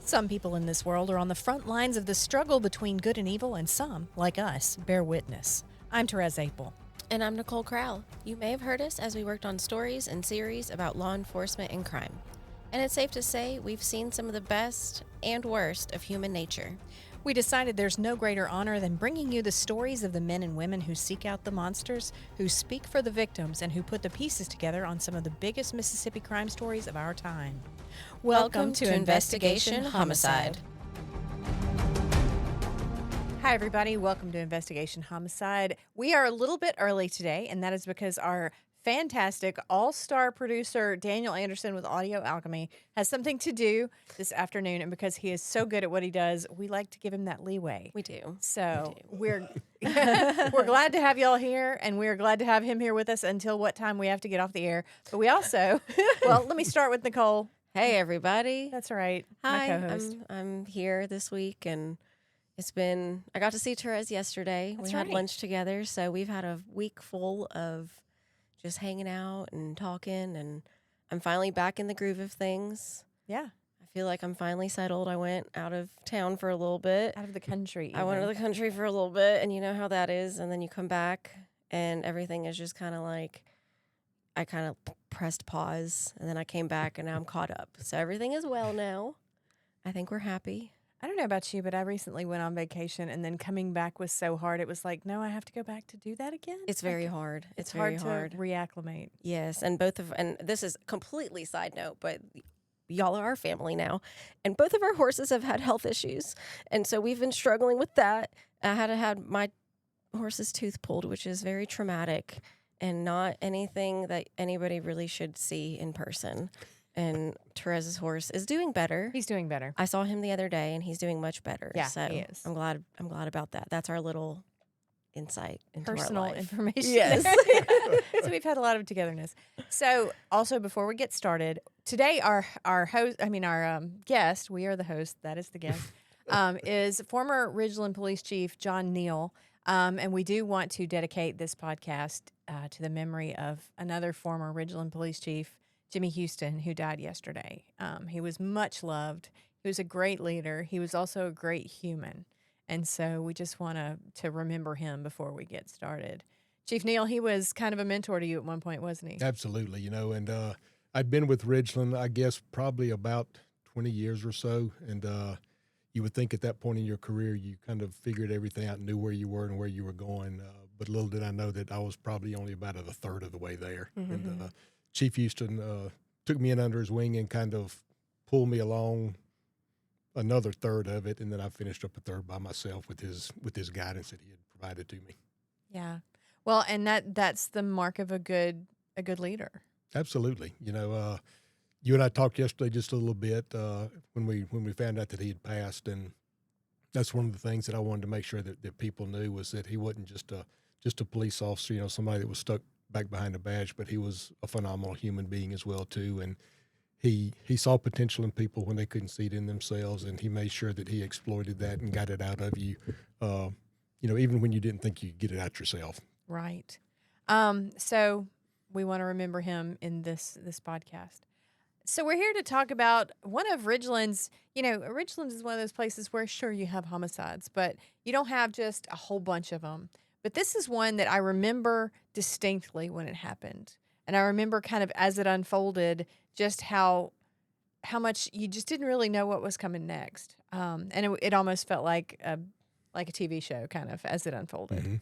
Some people in this world are on the front lines of the struggle between good and evil, and some, like us, bear witness. I'm Therese Apel. And I'm Nicole Kral. You may have heard us as we worked on stories and series about law enforcement and crime. And it's safe to say we've seen some of the best and worst of human nature. We decided there's no greater honor than bringing you the stories of the men and women who seek out the monsters, who speak for the victims, and who put the pieces together on some of the biggest Mississippi crime stories of our time. Welcome to Investigation Homicide. Hi, everybody. Welcome to Investigation Homicide. We are a little bit early today, and that is because our fantastic all-star producer, Daniel Anderson with Audio Alchemy, has something to do this afternoon, and because he is so good at what he does, we like to give him that leeway. We do. So we're we're glad to have y'all here, and we're glad to have him here with us until what time we have to get off the air. But we also, well, let me start with Nicole. Hey, everybody. That's right. Hi, my co-host. I'm here this week, and I got to see Therese yesterday. That's we had right. lunch together, so we've had a week full of just hanging out and talking, and I'm finally back in the groove of things. Yeah. I feel like I'm finally settled. I went out of town for a little bit. Out of the country. I went even. out of the country for a little bit, and you know how that is. And then you come back, and everything is just kind of like, I kind of pressed pause, and then I came back, and now I'm caught up. So everything is well now. I think we're happy. I don't know about you, but I recently went on vacation, and then coming back was so hard. It was like, no, I have to go back to do that again. It's very hard. It's very hard to reacclimate. Yes, and this is completely side note, but y'all are our family now, and both of our horses have had health issues, and so we've been struggling with that. I had my horse's tooth pulled, which is very traumatic and not anything that anybody really should see in person. And Therese's horse is doing better. He's doing better. I saw him the other day, and he's doing much better. Yeah, so he is. I'm glad about that. That's our little insight into Personal our life. information. Yes. So we've had a lot of togetherness. So also before we get started, today our guest, we are the host, that is the guest, is former Ridgeland Police Chief John Neal. And we do want to dedicate this podcast to the memory of another former Ridgeland Police Chief, Jimmy Houston, who died yesterday. He was much loved. He was a great leader. He was also a great human. And so we just want to remember him before we get started. Chief Neal, he was kind of a mentor to you at one point, wasn't he? Absolutely, and I'd been with Ridgeland, I guess, probably about 20 years or so, and you would think at that point in your career you kind of figured everything out, knew where you were and where you were going, but little did I know that I was probably only about a third of the way there. Mm-hmm. And Chief Houston took me in under his wing and kind of pulled me along another third of it, and then I finished up a third by myself with his guidance that he had provided to me. Yeah. Well, and that's the mark of a good leader. Absolutely. You and I talked yesterday just a little bit when we found out that he had passed, and that's one of the things that I wanted to make sure that people knew was that he wasn't just a police officer, somebody that was stuck back behind a badge, but he was a phenomenal human being as well too, and he saw potential in people when they couldn't see it in themselves, and he made sure that he exploited that and got it out of you, even when you didn't think you could get it out yourself. Right. So we want to remember him in this podcast. So we're here to talk about one of Ridgeland's, Ridgeland is one of those places where, sure, you have homicides, but you don't have just a whole bunch of them. But this is one that I remember distinctly when it happened. And I remember kind of as it unfolded, just how much you just didn't really know what was coming next. And it almost felt like a TV show kind of as it unfolded.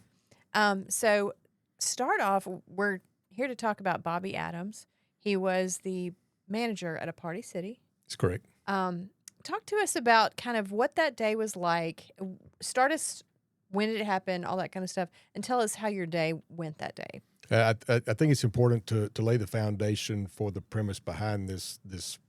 Mm-hmm. So start off, we're here to talk about Bobby Adams. He was the manager at a Party City. That's correct. Talk to us about kind of what that day was like. Start us, when did it happen, all that kind of stuff, and tell us how your day went that day. I think it's important to lay the foundation for the premise behind this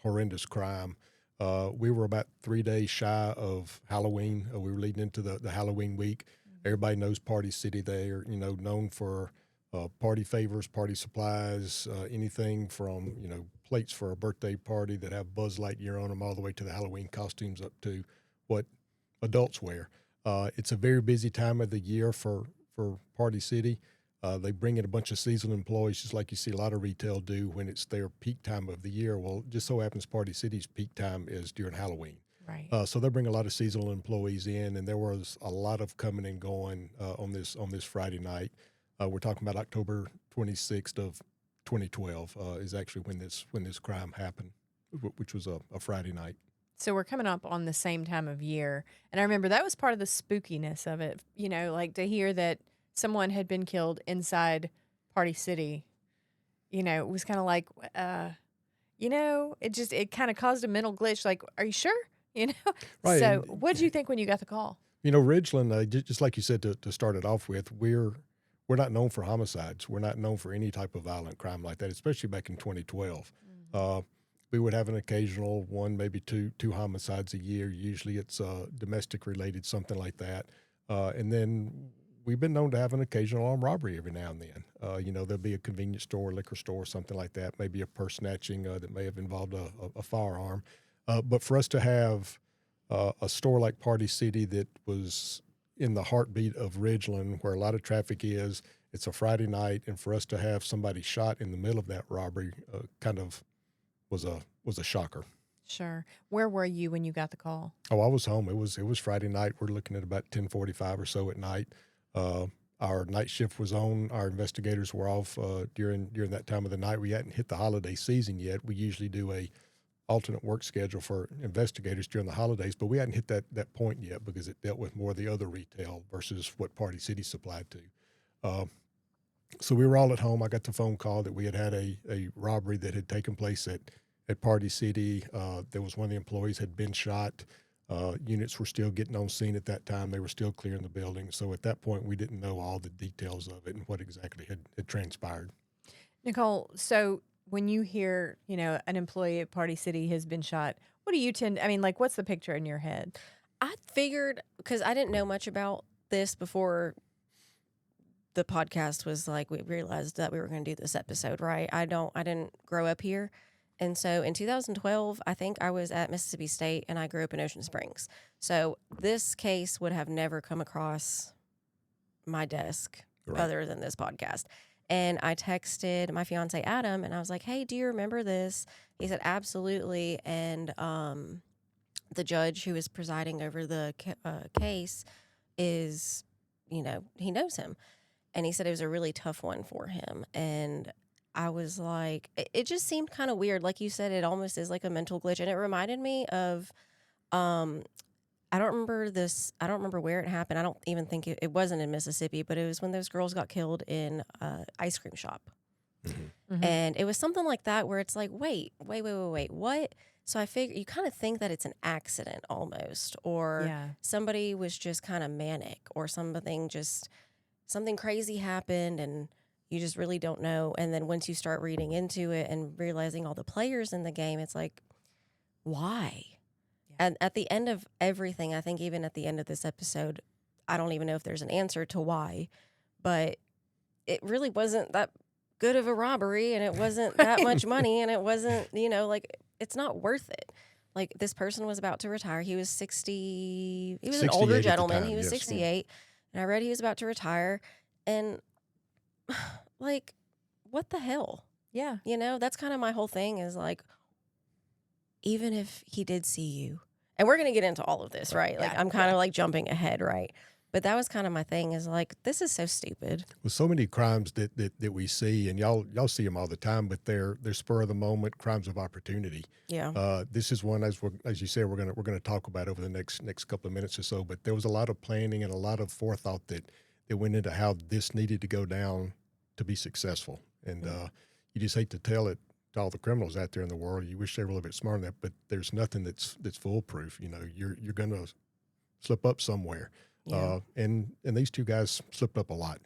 horrendous crime. We were about 3 days shy of Halloween. We were leading into the Halloween week. Mm-hmm. Everybody knows Party City. They're known for party favors, party supplies, anything from plates for a birthday party that have Buzz Lightyear on them, all the way to the Halloween costumes up to what adults wear. It's a very busy time of the year for Party City. They bring in a bunch of seasonal employees, just like you see a lot of retail do when it's their peak time of the year. Well, just so happens Party City's peak time is during Halloween. Right. So they bring a lot of seasonal employees in, and there was a lot of coming and going on this Friday night. We're talking about October 26th of 2012 is actually when this crime happened, which was a Friday night. So we're coming up on the same time of year. And I remember that was part of the spookiness of it, like to hear that someone had been killed inside Party City. It was kind of like, it kind of caused a mental glitch. Like, are you sure? Right. So what did you think when you got the call? Ridgeland, just like you said to start it off with, we're not known for homicides. We're not known for any type of violent crime like that, especially back in 2012. We would have an occasional one, maybe two homicides a year. Usually it's domestic related, something like that. And then we've been known to have an occasional armed robbery every now and then. There'll be a convenience store, liquor store, something like that, maybe a purse snatching that may have involved a firearm. But for us to have a store like Party City that was in the heartbeat of Ridgeland, where a lot of traffic is, it's a Friday night, and for us to have somebody shot in the middle of that robbery kind of was a shocker. Sure. Where were you when you got the call? Oh, I was home. It was Friday night. We're looking at about 10:45 or so at night. Our night shift was on. Our investigators were off during that time of the night. We hadn't hit the holiday season yet. We usually do a alternate work schedule for investigators during the holidays, but we hadn't hit that point yet because it dealt with more of the other retail versus what Party City supplied to. So we were all at home. I got the phone call that we had a robbery that had taken place at Party City. There was one of the employees had been shot. Units were still getting on scene at that time. They were still clearing the building. So at that point, we didn't know all the details of it and what exactly had transpired. Nicole, so when you hear, an employee at Party City has been shot, what do you what's the picture in your head? I figured, because I didn't know much about this before the podcast was like, we realized that we were going to do this episode, right? I didn't grow up here. And so in 2012, I think I was at Mississippi State and I grew up in Ocean Springs. So this case would have never come across my desk other than this podcast. And I texted my fiance, Adam, and I was like, hey, do you remember this? He said, absolutely. And the judge who is presiding over the case is, he knows him. And he said it was a really tough one for him. And I was like, it just seemed kind of weird. Like you said, it almost is like a mental glitch. And it reminded me of, I don't remember this. I don't remember where it happened. I don't even think it wasn't in Mississippi, but it was when those girls got killed in an ice cream shop. Mm-hmm. And it was something like that where it's like, wait, what? So I figure you kind of think that it's an accident almost, or somebody was just kind of manic, or something crazy happened and you just really don't know. And then once you start reading into it and realizing all the players in the game, it's like, why? Yeah. And at the end of everything, I think even at the end of this episode, I don't even know if there's an answer to why, but it really wasn't that good of a robbery, and it wasn't that much money, and it wasn't, it's not worth it. Like, this person was about to retire. He was 60. He was an older gentleman. He was 68. And I read he was about to retire. And, like, what the hell? Yeah. That's kind of my whole thing is, like, even if he did see you. And we're going to get into all of this, right? Like, I'm kind of, like, jumping ahead, right? But that was kind of my thing is, like, this is so stupid. With so many crimes that we see, and y'all see them all the time, but they're spur of the moment crimes of opportunity. Yeah. This is one, as you said, we're gonna talk about over the next couple of minutes or so. But there was a lot of planning and a lot of forethought that went into how this needed to go down to be successful. And you just hate to tell it to all the criminals out there in the world. You wish they were a little bit smarter than that, but there's nothing that's foolproof. You're gonna slip up somewhere. Yeah. And these two guys slipped up a lot.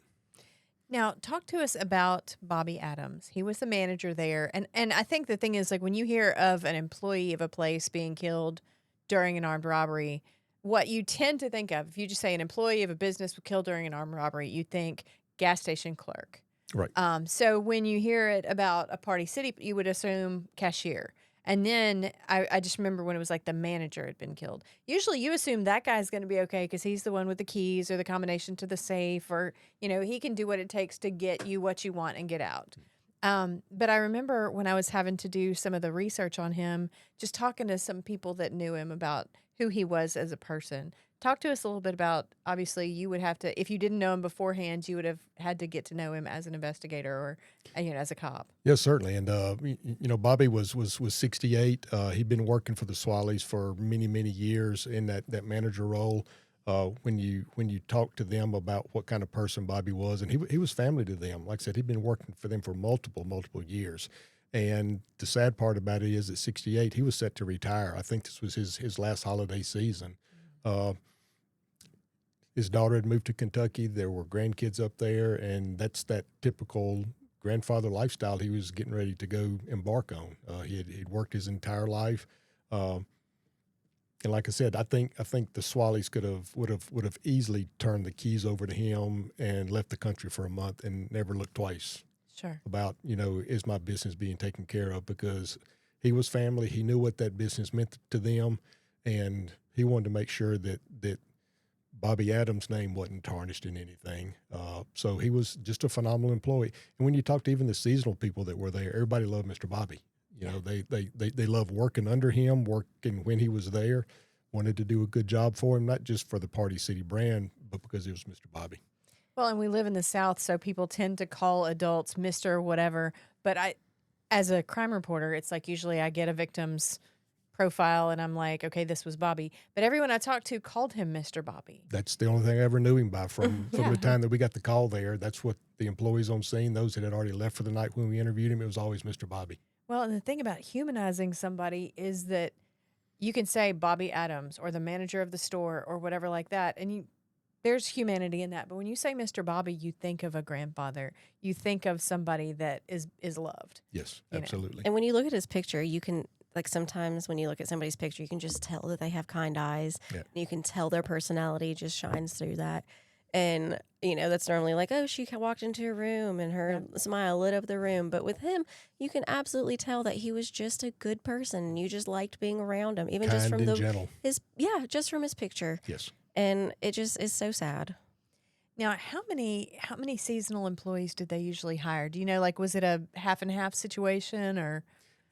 Now, talk to us about Bobby Adams. He was the manager there. And I think the thing is, like, when you hear of an employee of a place being killed during an armed robbery, what you tend to think of, if you just say an employee of a business was killed during an armed robbery, you think gas station clerk. Right. So when you hear it about a Party City, you would assume cashier. And then I just remember when it was like the manager had been killed. Usually you assume that guy's going to be okay because he's the one with the keys or the combination to the safe, or, he can do what it takes to get you what you want and get out. But I remember when I was having to do some of the research on him, just talking to some people that knew him about who he was as a person. Talk to us a little bit about, obviously, you would have to, if you didn't know him beforehand, you would have had to get to know him as an investigator or, as a cop. Yes, certainly. And, Bobby was 68. He'd been working for the Swalleys for many, many years in that manager role. When you talk to them about what kind of person Bobby was, and he was family to them. Like I said, he'd been working for them for multiple years. And the sad part about it is at 68, he was set to retire. I think this was his last holiday season. His daughter had moved to Kentucky. There were grandkids up there, and that's that typical grandfather lifestyle he was getting ready to go embark on. He'd worked his entire life. And like I said, I think the Swalleys would have easily turned the keys over to him and left the country for a month and never looked twice. Sure. About, is my business being taken care of? Because he was family. He knew what that business meant to them, and he wanted to make sure that Bobby Adams' name wasn't tarnished in anything. So he was just a phenomenal employee. And when you talk to even the seasonal people that were there, everybody loved Mr. Bobby. They loved working under him, working when he was there, wanted to do a good job for him, not just for the Party City brand, but because it was Mr. Bobby. Well, and we live in the South, so people tend to call adults Mr. whatever. But as a crime reporter, it's like usually I get a victim's profile and I'm like, okay, this was Bobby. But everyone I talked to called him Mr. Bobby. That's the only thing I ever knew him by from the time that we got the call there. That's what the employees on scene, those that had already left for the night when we interviewed him, it was always Mr. Bobby. Well, and the thing about humanizing somebody is that you can say Bobby Adams or the manager of the store or whatever like that, and there's humanity in that. But when you say Mr. Bobby, you think of a grandfather. You think of somebody that is loved. Yes, absolutely. And when you look at his picture, you can, like, sometimes when you look at somebody's picture, you can just tell that they have kind eyes. Yeah. You can tell their personality just shines through that. And, that's normally like, oh, she walked into a room and her smile lit up the room. But with him, you can absolutely tell that he was just a good person. And you just liked being around him, even kind just from and gentle. Just from his picture. Yes. And it just is so sad. Now, how many seasonal employees did they usually hire? Do you know, like, was it a half and half situation or?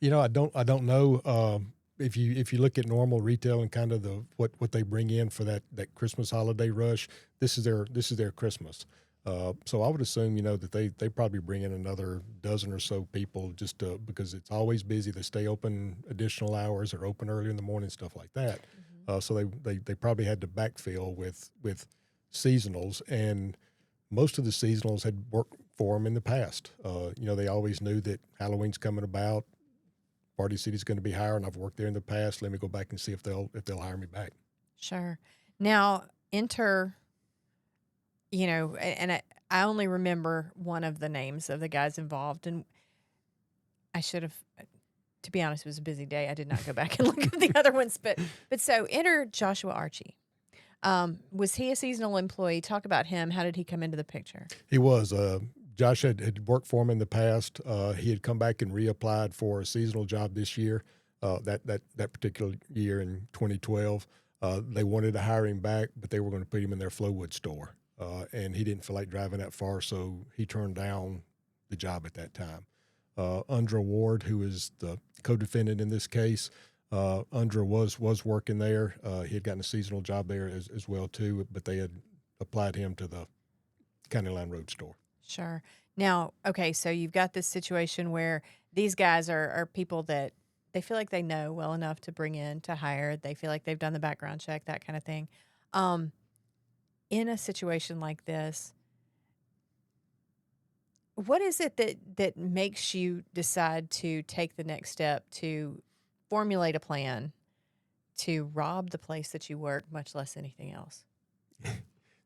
I don't know. If you look at normal retail and kind of what they bring in for that Christmas holiday rush, this is their Christmas. So I would assume that they probably bring in another dozen or so people just because it's always busy. They stay open additional hours or open early in the morning, stuff like that. Mm-hmm. So they probably had to backfill with seasonals, and most of the seasonals had worked for them in the past. They always knew that Halloween's coming about. Party City's going to be hiring. I've worked there in the past. Let me go back and see if they'll hire me back. Sure. Now enter, and I only remember one of the names of the guys involved, and I should have, to be honest, it was a busy day. I did not go back and look at the other ones, but so enter Joshua Archie. Was he a seasonal employee? Talk about him. How did he come into the picture? He was. Josh had worked for him in the past. He had come back and reapplied for a seasonal job this year, that particular year in 2012. They wanted to hire him back, but they were going to put him in their Flowwood store. And he didn't feel like driving that far, so he turned down the job at that time. Undra Ward, who is the co-defendant in this case, Undra was working there. He had gotten a seasonal job there as well, too, but they had applied him to the County Line Road store. Sure. Now, okay, so you've got this situation where these guys are people that they feel like they know well enough to bring in, to hire. They feel like they've done the background check, that kind of thing. In a situation like this, what is it that makes you decide to take the next step to formulate a plan to rob the place that you work, much less anything else?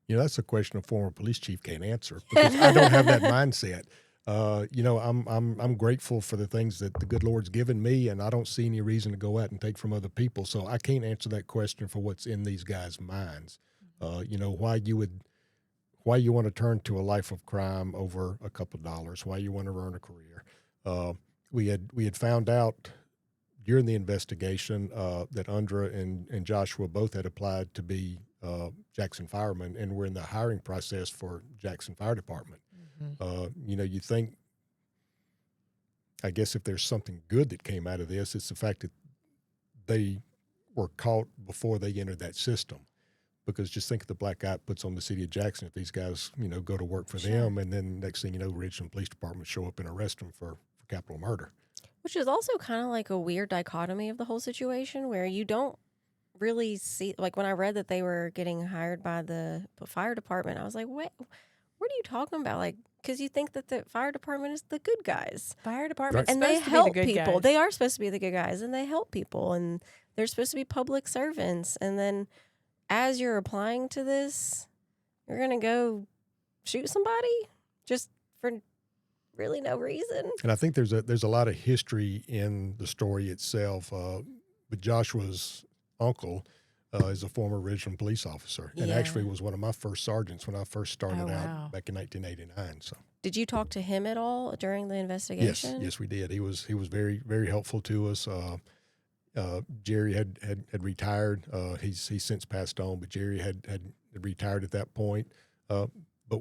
That's a question a former police chief can't answer because I don't have that mindset. I'm grateful for the things that the good Lord's given me, and I don't see any reason to go out and take from other people. So I can't answer that question for what's in these guys' minds. Why you want to turn to a life of crime over a couple of dollars, why you want to earn a career. We had found out during the investigation that Andra and Joshua both had applied to be Jackson firemen, and were in the hiring process for Jackson Fire Department. You know, you think, I guess if there's something good that came out of this, it's the fact that they were caught before they entered that system. Because just think of the black eye it puts on the city of Jackson if these guys, you know, go to work for them, and then next thing you know, Ridgeland Police Department show up and arrest them for capital murder. Which is also kind of like a weird dichotomy of the whole situation, where you don't really see, like when I read that they were getting hired by the fire department, I was like, what are you talking about? Like, because you think that the fire department is the good guys. Fire department's And they supposed to help be the good people. guys. They are supposed to be the good guys, and they help people, and they're supposed to be public servants. And then as you're applying to this, you're going to go shoot somebody just for really no reason. And I think there's a lot of history in the story itself. But Joshua's uncle is a former Ridgeland police officer, and actually was one of my first sergeants when I first started out back in 1989. So, did you talk to him at all during the investigation? yes, we did. He was very, very helpful to us. Jerry had retired. He's since passed on, but Jerry had retired at that point. But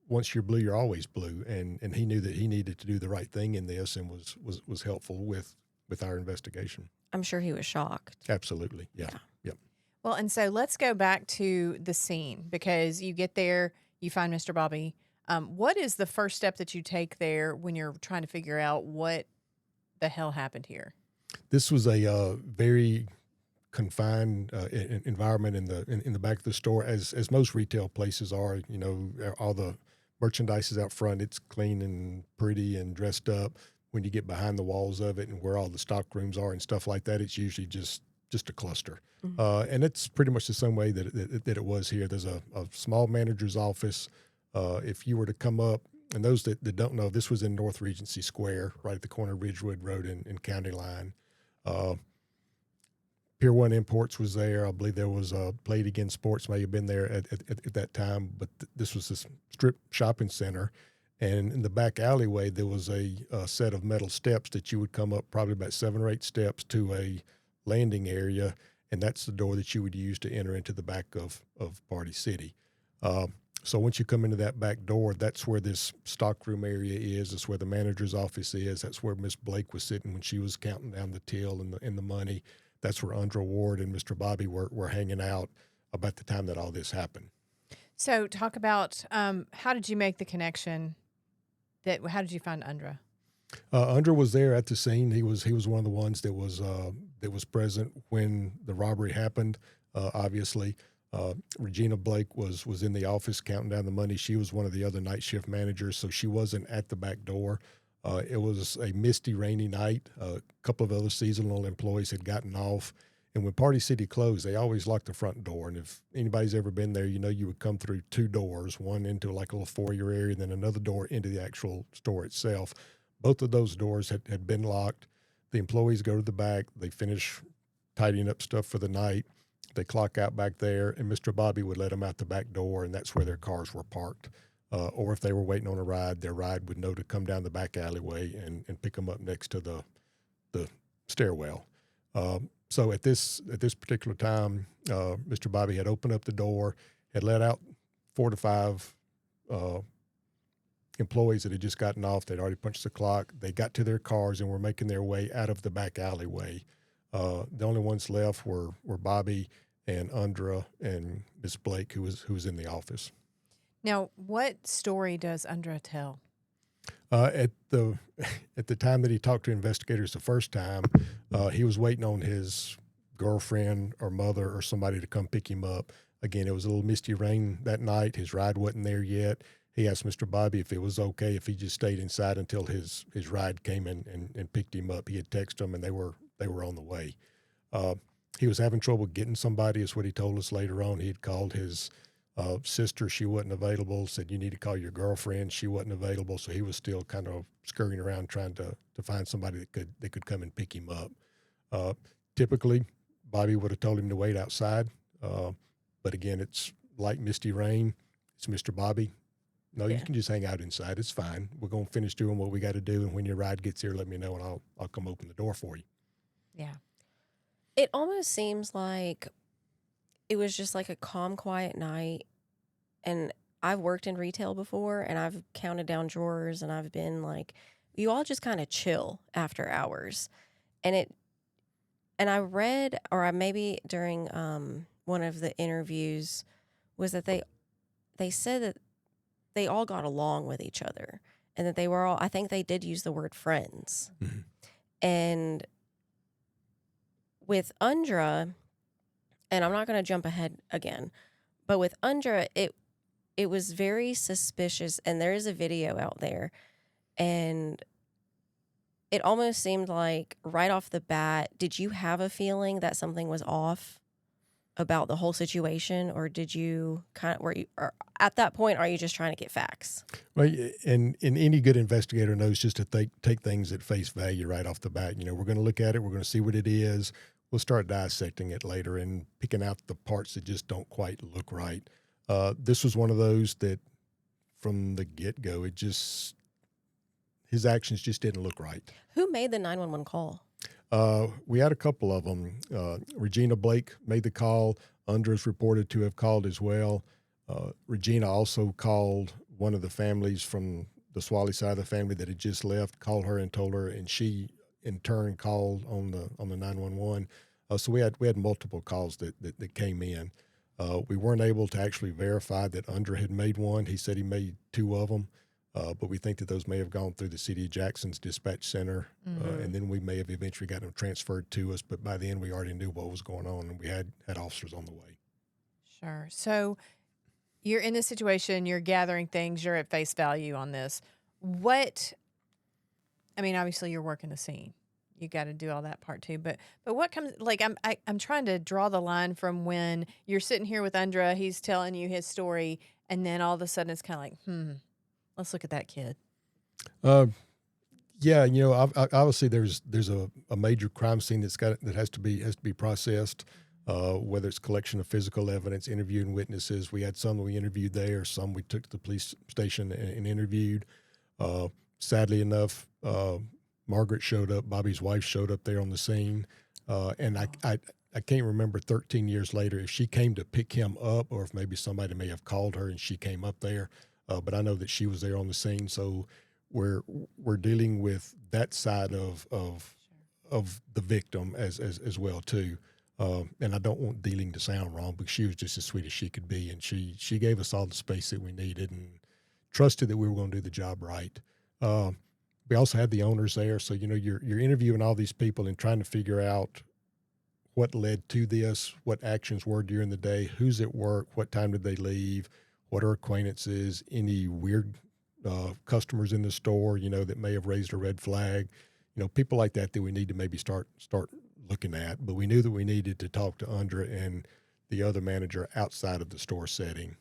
once you're blue, you're always blue, and he knew that he needed to do the right thing in this, and was helpful with our investigation. I'm sure he was shocked. Absolutely, yeah. Yep. Well, and so let's go back to the scene, because you get there, you find Mr. Bobby. What is the first step that you take there when you're trying to figure out what the hell happened here? This was a very confined environment in the back of the store, as most retail places are. You know, all the merchandise is out front. It's clean and pretty and dressed up. When you get behind the walls of it and where all the stock rooms are and stuff like that, it's usually just a cluster. And it's pretty much the same way that it was here. There's a small manager's office. If you were to come up, and those that don't know, this was in North Regency Square, right at the corner of Ridgewood Road and County Line. Pier 1 Imports was there. I believe there was Play It Again Sports may have been there at that time, but this was this strip shopping center. And in the back alleyway, there was a set of metal steps that you would come up probably about 7 or 8 steps to a landing area, and that's the door that you would use to enter into the back of Party City. So once you come into that back door, that's where this stockroom area is. That's where the manager's office is. That's where Miss Blake was sitting when she was counting down the till and the money. That's where Andra Ward and Mr. Bobby were hanging out about the time that all this happened. So talk about how did you make the connection? How did you find Andra? Andra was there at the scene. He was one of the ones that was present when the robbery happened. Obviously, Regina Blake was in the office counting down the money. She was one of the other night shift managers, so she wasn't at the back door. It was a misty, rainy night. A couple of other seasonal employees had gotten off. And when Party City closed, they always locked the front door. And if anybody's ever been there, you know you would come through 2 doors, one into like a little foyer area, and then another door into the actual store itself. Both of those doors had been locked. The employees go to the back. They finish tidying up stuff for the night. They clock out back there, and Mr. Bobby would let them out the back door, and that's where their cars were parked. Or if they were waiting on a ride, their ride would know to come down the back alleyway and pick them up next to the stairwell. So at this particular time, Mr. Bobby had opened up the door, had let out 4 to 5 employees that had just gotten off. They'd already punched the clock. They got to their cars and were making their way out of the back alleyway. The only ones left were Bobby and Andra and Miss Blake, who was in the office. Now, what story does Andra tell? At the time that he talked to investigators the first time, he was waiting on his girlfriend or mother or somebody to come pick him up. Again, it was a little misty rain that night. His ride wasn't there yet. He asked Mr. Bobby if it was okay if he just stayed inside until his ride came in and picked him up. He had texted them, and they were on the way. He was having trouble getting somebody, is what he told us later on. He had called his sister. She wasn't available. Said, you need to call your girlfriend. She wasn't available. So he was still kind of scurrying around trying to find somebody that could come and pick him up. Typically, Bobby would have told him to wait outside. But again, it's light, misty rain. It's Mr. Bobby. No, you can just hang out inside. It's fine. We're going to finish doing what we got to do. And when your ride gets here, let me know, and I'll come open the door for you. Yeah. It almost seems like it was just like a calm, quiet night. And I've worked in retail before, and I've counted down drawers, and I've been like, you all just kind of chill after hours. And I read, or I maybe during one of the interviews, was that they said that they all got along with each other, and that they were all, I think they did use the word friends. Mm-hmm. And with Undra, and I'm not going to jump ahead again, but with Undra, it was very suspicious, and there is a video out there, and it almost seemed like right off the bat, did you have a feeling that something was off about the whole situation, or did you or at that point, are you just trying to get facts? Well, and any good investigator knows just to take things at face value right off the bat. You know, we're going to look at it, we're going to see what it is. We'll start dissecting it later and picking out the parts that just don't quite look right. This was one of those that from the get-go, his actions just didn't look right. Who made the 911 call? We had a couple of them. Regina Blake made the call. Undra's reported to have called as well. Regina also called one of the families from the Swally side of the family that had just left, called her and told her, and she in turn called on the 911. So we had multiple calls that came in. We weren't able to actually verify that Undra had made one. He said he made 2 of them. But we think that those may have gone through the City of Jackson's dispatch center, and then we may have eventually got them transferred to us. But by then, we already knew what was going on, and we had officers on the way. Sure. So you're in this situation, you're gathering things, you're at face value on this. Obviously, you're working the scene. You got to do all that part too. But what comes, like, I'm trying to draw the line from when you're sitting here with Undra, he's telling you his story, and then all of a sudden it's kind of like, let's look at that kid. Yeah, you know, obviously there's a major crime scene that has to be processed. Whether it's collection of physical evidence, interviewing witnesses. We had some that we interviewed there, some we took to the police station and interviewed. Sadly enough, Margaret showed up. Bobby's wife showed up there on the scene, and I can't remember 13 years later if she came to pick him up or if maybe somebody may have called her and she came up there. But I know that she was there on the scene, so we're dealing with that side of the victim as well too. And I don't want dealing to sound wrong, but she was just as sweet as she could be, and she gave us all the space that we needed and trusted that we were going to do the job right. We also had the owners there, so you know you're interviewing all these people and trying to figure out what led to this, what actions were during the day, who's at work, what time did they leave. What are acquaintances, any weird customers in the store, you know, that may have raised a red flag, you know, people like that we need to maybe start looking at. But we knew that we needed to talk to Undra and the other manager outside of the store setting.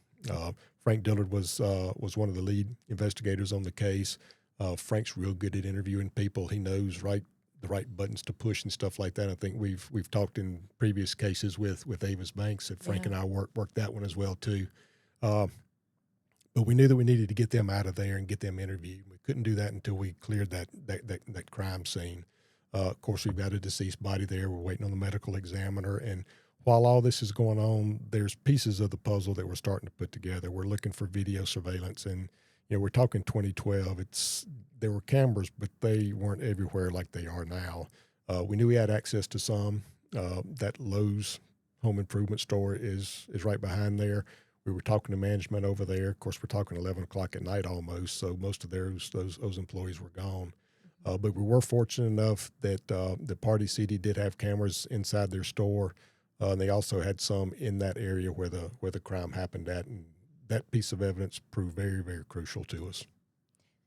Frank Dillard was one of the lead investigators on the case. Frank's real good at interviewing people. He knows the right buttons to push and stuff like that. I think we've talked in previous cases with Avis Banks that Frank and I worked that one as well too. But we knew that we needed to get them out of there and get them interviewed. We couldn't do that until we cleared that crime scene. Of course, we've got a deceased body there. We're waiting on the medical examiner. And while all this is going on, there's pieces of the puzzle that we're starting to put together. We're looking for video surveillance. And, you know, we're talking 2012. There were cameras, but they weren't everywhere like they are now. We knew we had access to some. That Lowe's home improvement store is right behind there. We were talking to management over there. Of course, we're talking 11 o'clock at night almost, so most of those employees were gone. But we were fortunate enough that the Party City did have cameras inside their store, and they also had some in that area where the crime happened at, and that piece of evidence proved very, very crucial to us.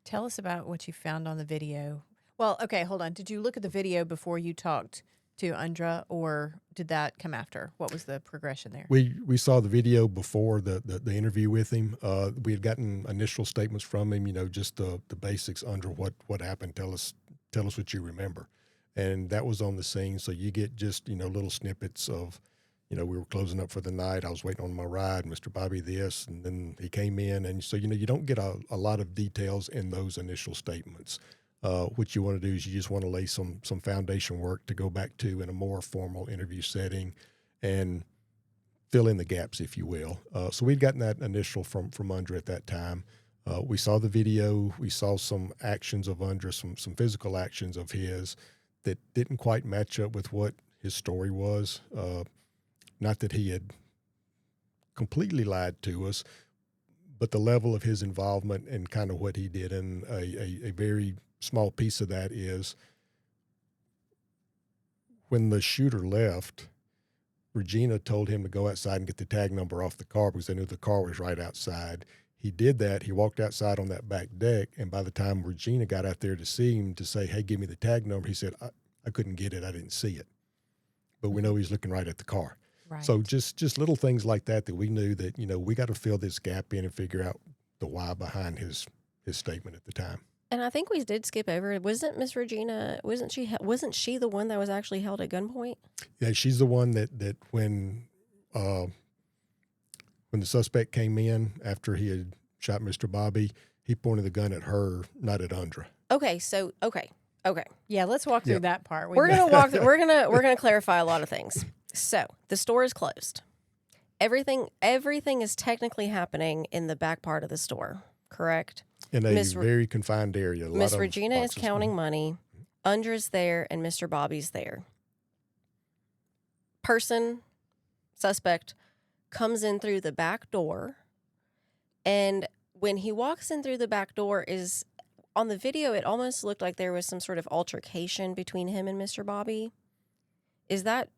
Tell us about what you found on the video. Well, okay, hold on. Did you look at the video before you talked to Undra, or did that come after? What was the progression there? We saw the video before the interview with him. We had gotten initial statements from him, you know, just the basics. Undra, what happened? Tell us what you remember. And that was on the scene. So you get just, you know, little snippets of, you know, we were closing up for the night. I was waiting on my ride, Mr. Bobby this, and then he came in. And so, you know, you don't get a lot of details in those initial statements. what you want to do is you just want to lay some foundation work to go back to in a more formal interview setting and fill in the gaps, if you will. So we'd gotten that initial from Andra at that time. We saw the video. We saw some actions of Andra, some physical actions of his that didn't quite match up with what his story was. Not that he had completely lied to us, but the level of his involvement and kind of what he did. And a very small piece of that is when the shooter left, Regina told him to go outside and get the tag number off the car because they knew the car was right outside. He did that. He walked outside on that back deck, and by the time Regina got out there to see him to say, hey, give me the tag number, he said, I couldn't get it. I didn't see it. But we know he's looking right at the car. Right. So just little things like that we knew that, we got to fill this gap in and figure out the why behind his statement at the time. And I think we did skip over. Wasn't Miss Regina? Wasn't she the one that was actually held at gunpoint? Yeah, she's the one that when the suspect came in after he had shot Mr. Bobby, he pointed the gun at her, not at Andra. Okay. Yeah, let's walk through that part. We're gonna walk. We're gonna clarify a lot of things. So the store is closed. Everything is technically happening in the back part of the store, correct? In a very confined area. Miss Regina is counting money. Andra's there, and Mr. Bobby's there. Suspect, comes in through the back door, and when he walks in through the back door, is on the video, it almost looked like there was some sort of altercation between him and Mr. Bobby. Is that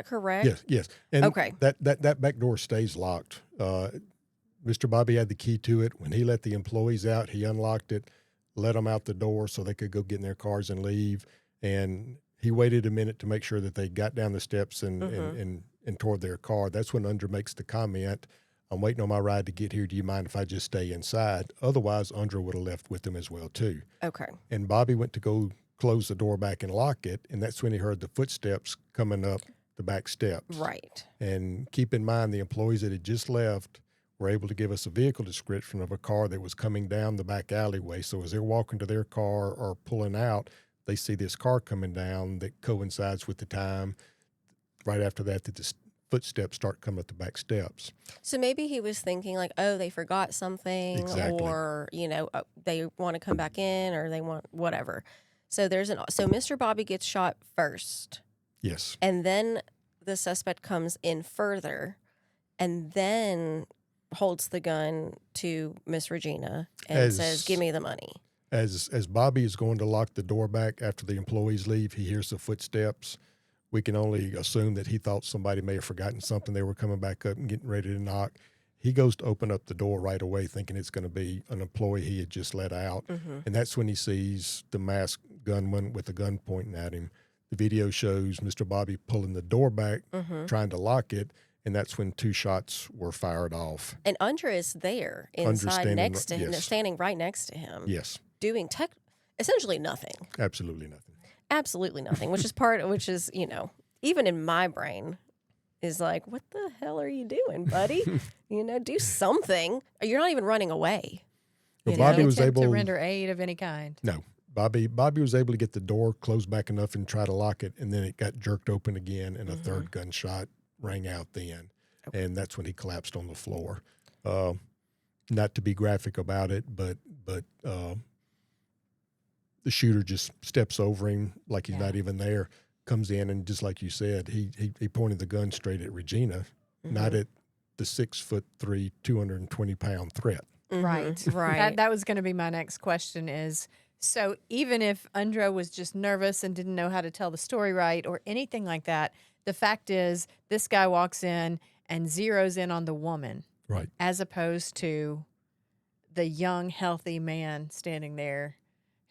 correct? Yes. And okay. That back door stays locked. Mr. Bobby had the key to it. When he let the employees out, he unlocked it, let them out the door so they could go get in their cars and leave. And he waited a minute to make sure that they got down the steps and toward their car. That's when Andra makes the comment, I'm waiting on my ride to get here. Do you mind if I just stay inside? Otherwise, Andra would have left with them as well, too. Okay. And Bobby went to go close the door back and lock it, and that's when he heard the footsteps coming up the back steps. Right. And keep in mind, the employees that had just left were able to give us a vehicle description of a car that was coming down the back alleyway. So as they're walking to their car or pulling out, they see this car coming down that coincides with the time right after that the footsteps start coming up the back steps. So maybe he was thinking like, oh, they forgot something, Exactly. or, they want to come back in, or they want whatever. So so Mr. Bobby gets shot first. Yes. And then the suspect comes in further and then holds the gun to Miss Regina and says, give me the money. As Bobby is going to lock the door back after the employees leave, he hears the footsteps. We can only assume that he thought somebody may have forgotten something. They were coming back up and getting ready to knock. He goes to open up the door right away thinking it's going to be an employee he had just let out. Mm-hmm. And that's when he sees the masked gunman with the gun pointing at him. The video shows Mr. Bobby pulling the door back, trying to lock it, and that's when 2 shots were fired off. And Andra is there inside next to him, yes. Standing right next to him. Yes. Doing essentially nothing. Absolutely nothing. Absolutely nothing, which is, even in my brain is like, what the hell are you doing, buddy? Do something. You're not even running away. Well, Bobby was able to render aid of any kind. No. Bobby was able to get the door closed back enough and try to lock it, and then it got jerked open again, and a third gunshot rang out then. Okay. And that's when he collapsed on the floor. Not to be graphic about it, but the shooter just steps over him like he's not even there, comes in, and just like you said, he pointed the gun straight at Regina, not at the 6'3", 220-pound threat. Right. That was going to be my next question is, so even if Andra was just nervous and didn't know how to tell the story right or anything like that, the fact is this guy walks in and zeroes in on the woman. Right. As opposed to the young, healthy man standing there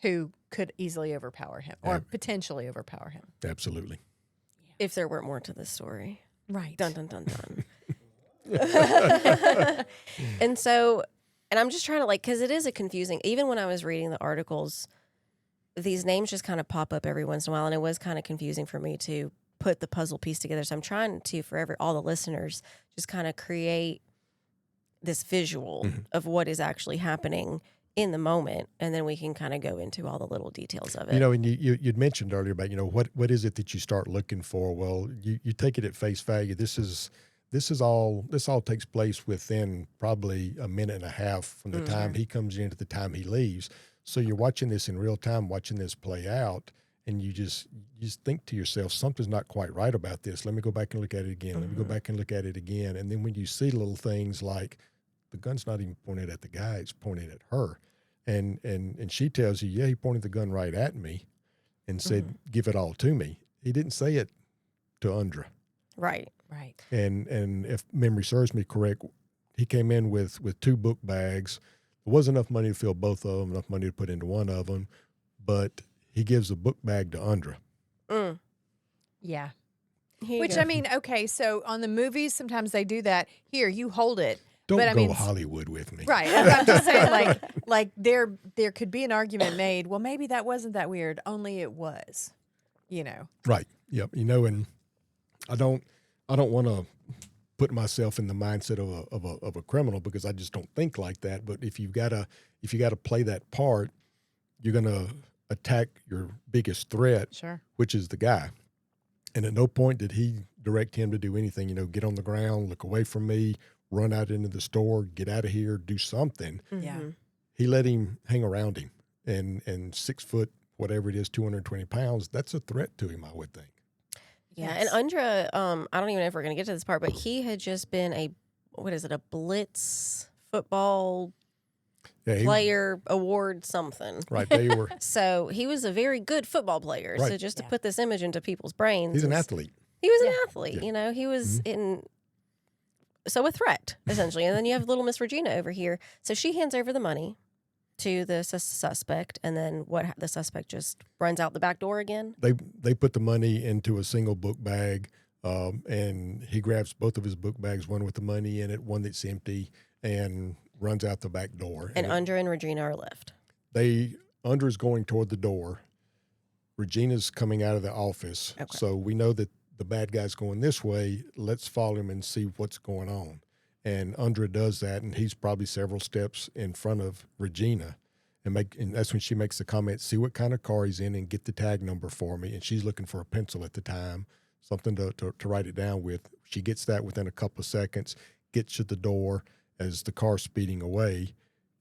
who could easily overpower him or potentially overpower him. Absolutely. If there weren't more to this story. Right. Dun, dun, dun, dun. And I'm just trying to because it is a confusing, even when I was reading the articles, these names just kind of pop up every once in a while. And it was kind of confusing for me to put the puzzle piece together. So I'm trying to, for all the listeners, just kind of create this visual of what is actually happening in the moment, and then we can kind of go into all the little details of it. You know, and you'd mentioned earlier about, what is it that you start looking for? Well, you take it at face value. This all takes place within probably a minute and a half from the time he comes in to the time he leaves. So you're watching this in real time, watching this play out, and you just think to yourself, something's not quite right about this. Let me go back and look at it again. Let me go back and look at it again. And then when you see little things like the gun's not even pointed at the guy, it's pointed at her. And she tells you, yeah, he pointed the gun right at me and said, give it all to me. He didn't say it to Undra. Right. And if memory serves me correct, he came in with 2 book bags. There wasn't enough money to fill both of them, enough money to put into one of them, but he gives a book bag to Undra. Yeah. Which, I mean, okay, so on the movies, sometimes they do that. Here, you hold it. Don't but, go Hollywood with me. Right. I'm just saying, like there could be an argument made, well, maybe that wasn't that weird, only it was, Right. Yep. And I don't want to put myself in the mindset of a criminal, because I just don't think like that. But if you gotta play that part, you're gonna attack your biggest threat, Sure. which is the guy. And at no point did he direct him to do anything. Get on the ground, look away from me, run out into the store, get out of here, do something. Yeah. He let him hang around him, and 6 foot, whatever it is, 220 pounds. That's a threat to him, I would think. Yeah, Yes. and Undra, I don't even know if we're going to get to this part, but he had just been a blitz football player award something. Right, they were. So he was a very good football player. Right. So just to put this image into people's brains. He's an athlete. He was an athlete, Yeah. he was so a threat, essentially. And then you have little Miss Regina over here. So she hands over the money to the suspect, and then the suspect just runs out the back door again. They put the money into a single book bag, and he grabs both of his book bags, one with the money in it, one that's empty, and runs out the back door. And Undra and Regina are left. Undra's going toward the door. Regina's coming out of the office. Okay. So we know that the bad guy's going this way. Let's follow him and see what's going on. And Undra does that, and he's probably several steps in front of Regina. And that's when she makes the comment, see what kind of car he's in and get the tag number for me. And she's looking for a pencil at the time, something to write it down with. She gets that within a couple of seconds, gets to the door as the car's speeding away.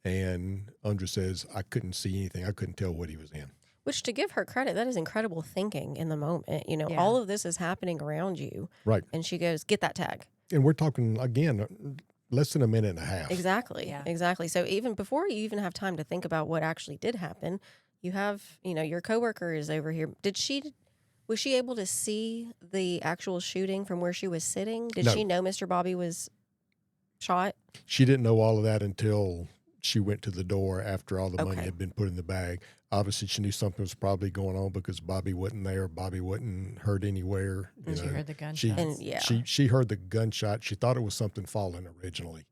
And Undra says, I couldn't see anything. I couldn't tell what he was in. Which, to give her credit, that is incredible thinking in the moment. Yeah. All of this is happening around you. Right. And she goes, get that tag. And we're talking, again, less than a minute and a half. Exactly. Yeah. Exactly. So even before you even have time to think about what actually did happen, you have, your coworker is over here. Was she able to see the actual shooting from where she was sitting? Did No. she know Mr. Bobby was shot? She didn't know all of that until she went to the door after all the money Okay. had been put in the bag. Obviously, she knew something was probably going on because Bobby wasn't there. Bobby wasn't hurt anywhere. And she heard the gunshots. She heard the gunshot. She thought it was something falling originally.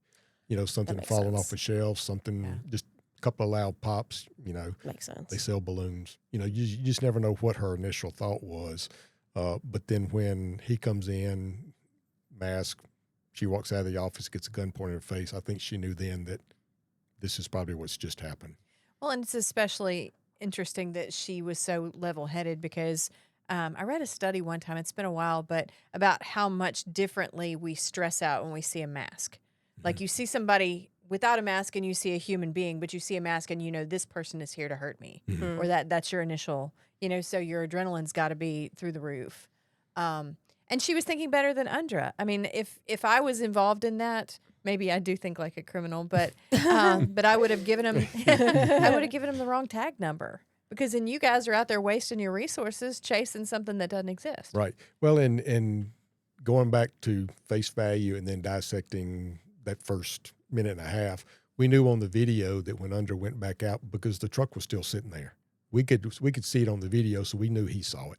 Something makes falling sense. off a shelf, something, just a couple of loud pops. Makes sense. They sell balloons. You just never know what her initial thought was. But then when he comes in, mask, she walks out of the office, gets a gun pointed at her face. I think she knew then that this is probably what's just happened. Well, and it's especially interesting that she was so level-headed because I read a study one time, it's been a while, but about how much differently we stress out when we see a mask. Like you see somebody without a mask and you see a human being, but you see a mask and this person is here to hurt me. Or that's your initial, so your adrenaline's got to be through the roof. And she was thinking better than Undra. I mean, if I was involved in that, maybe I do think like a criminal, but I would have given him the wrong tag number, because then you guys are out there wasting your resources chasing something that doesn't exist. Right. Well, and going back to face value and then dissecting that first minute and a half, we knew on the video that when Undra went back out, because the truck was still sitting there, we could see it on the video, so we knew he saw it.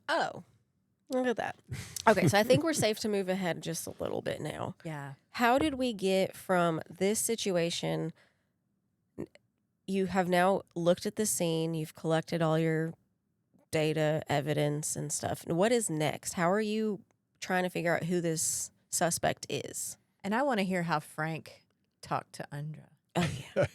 Oh, look at that. Okay, so I think we're safe to move ahead just a little bit now. Yeah. How did we get from this situation? You have now looked at the scene, you've collected all your data, evidence, and stuff. What is next? How are you trying to figure out who this suspect is? And I want to hear how Frank talked to Undra. Oh, yeah.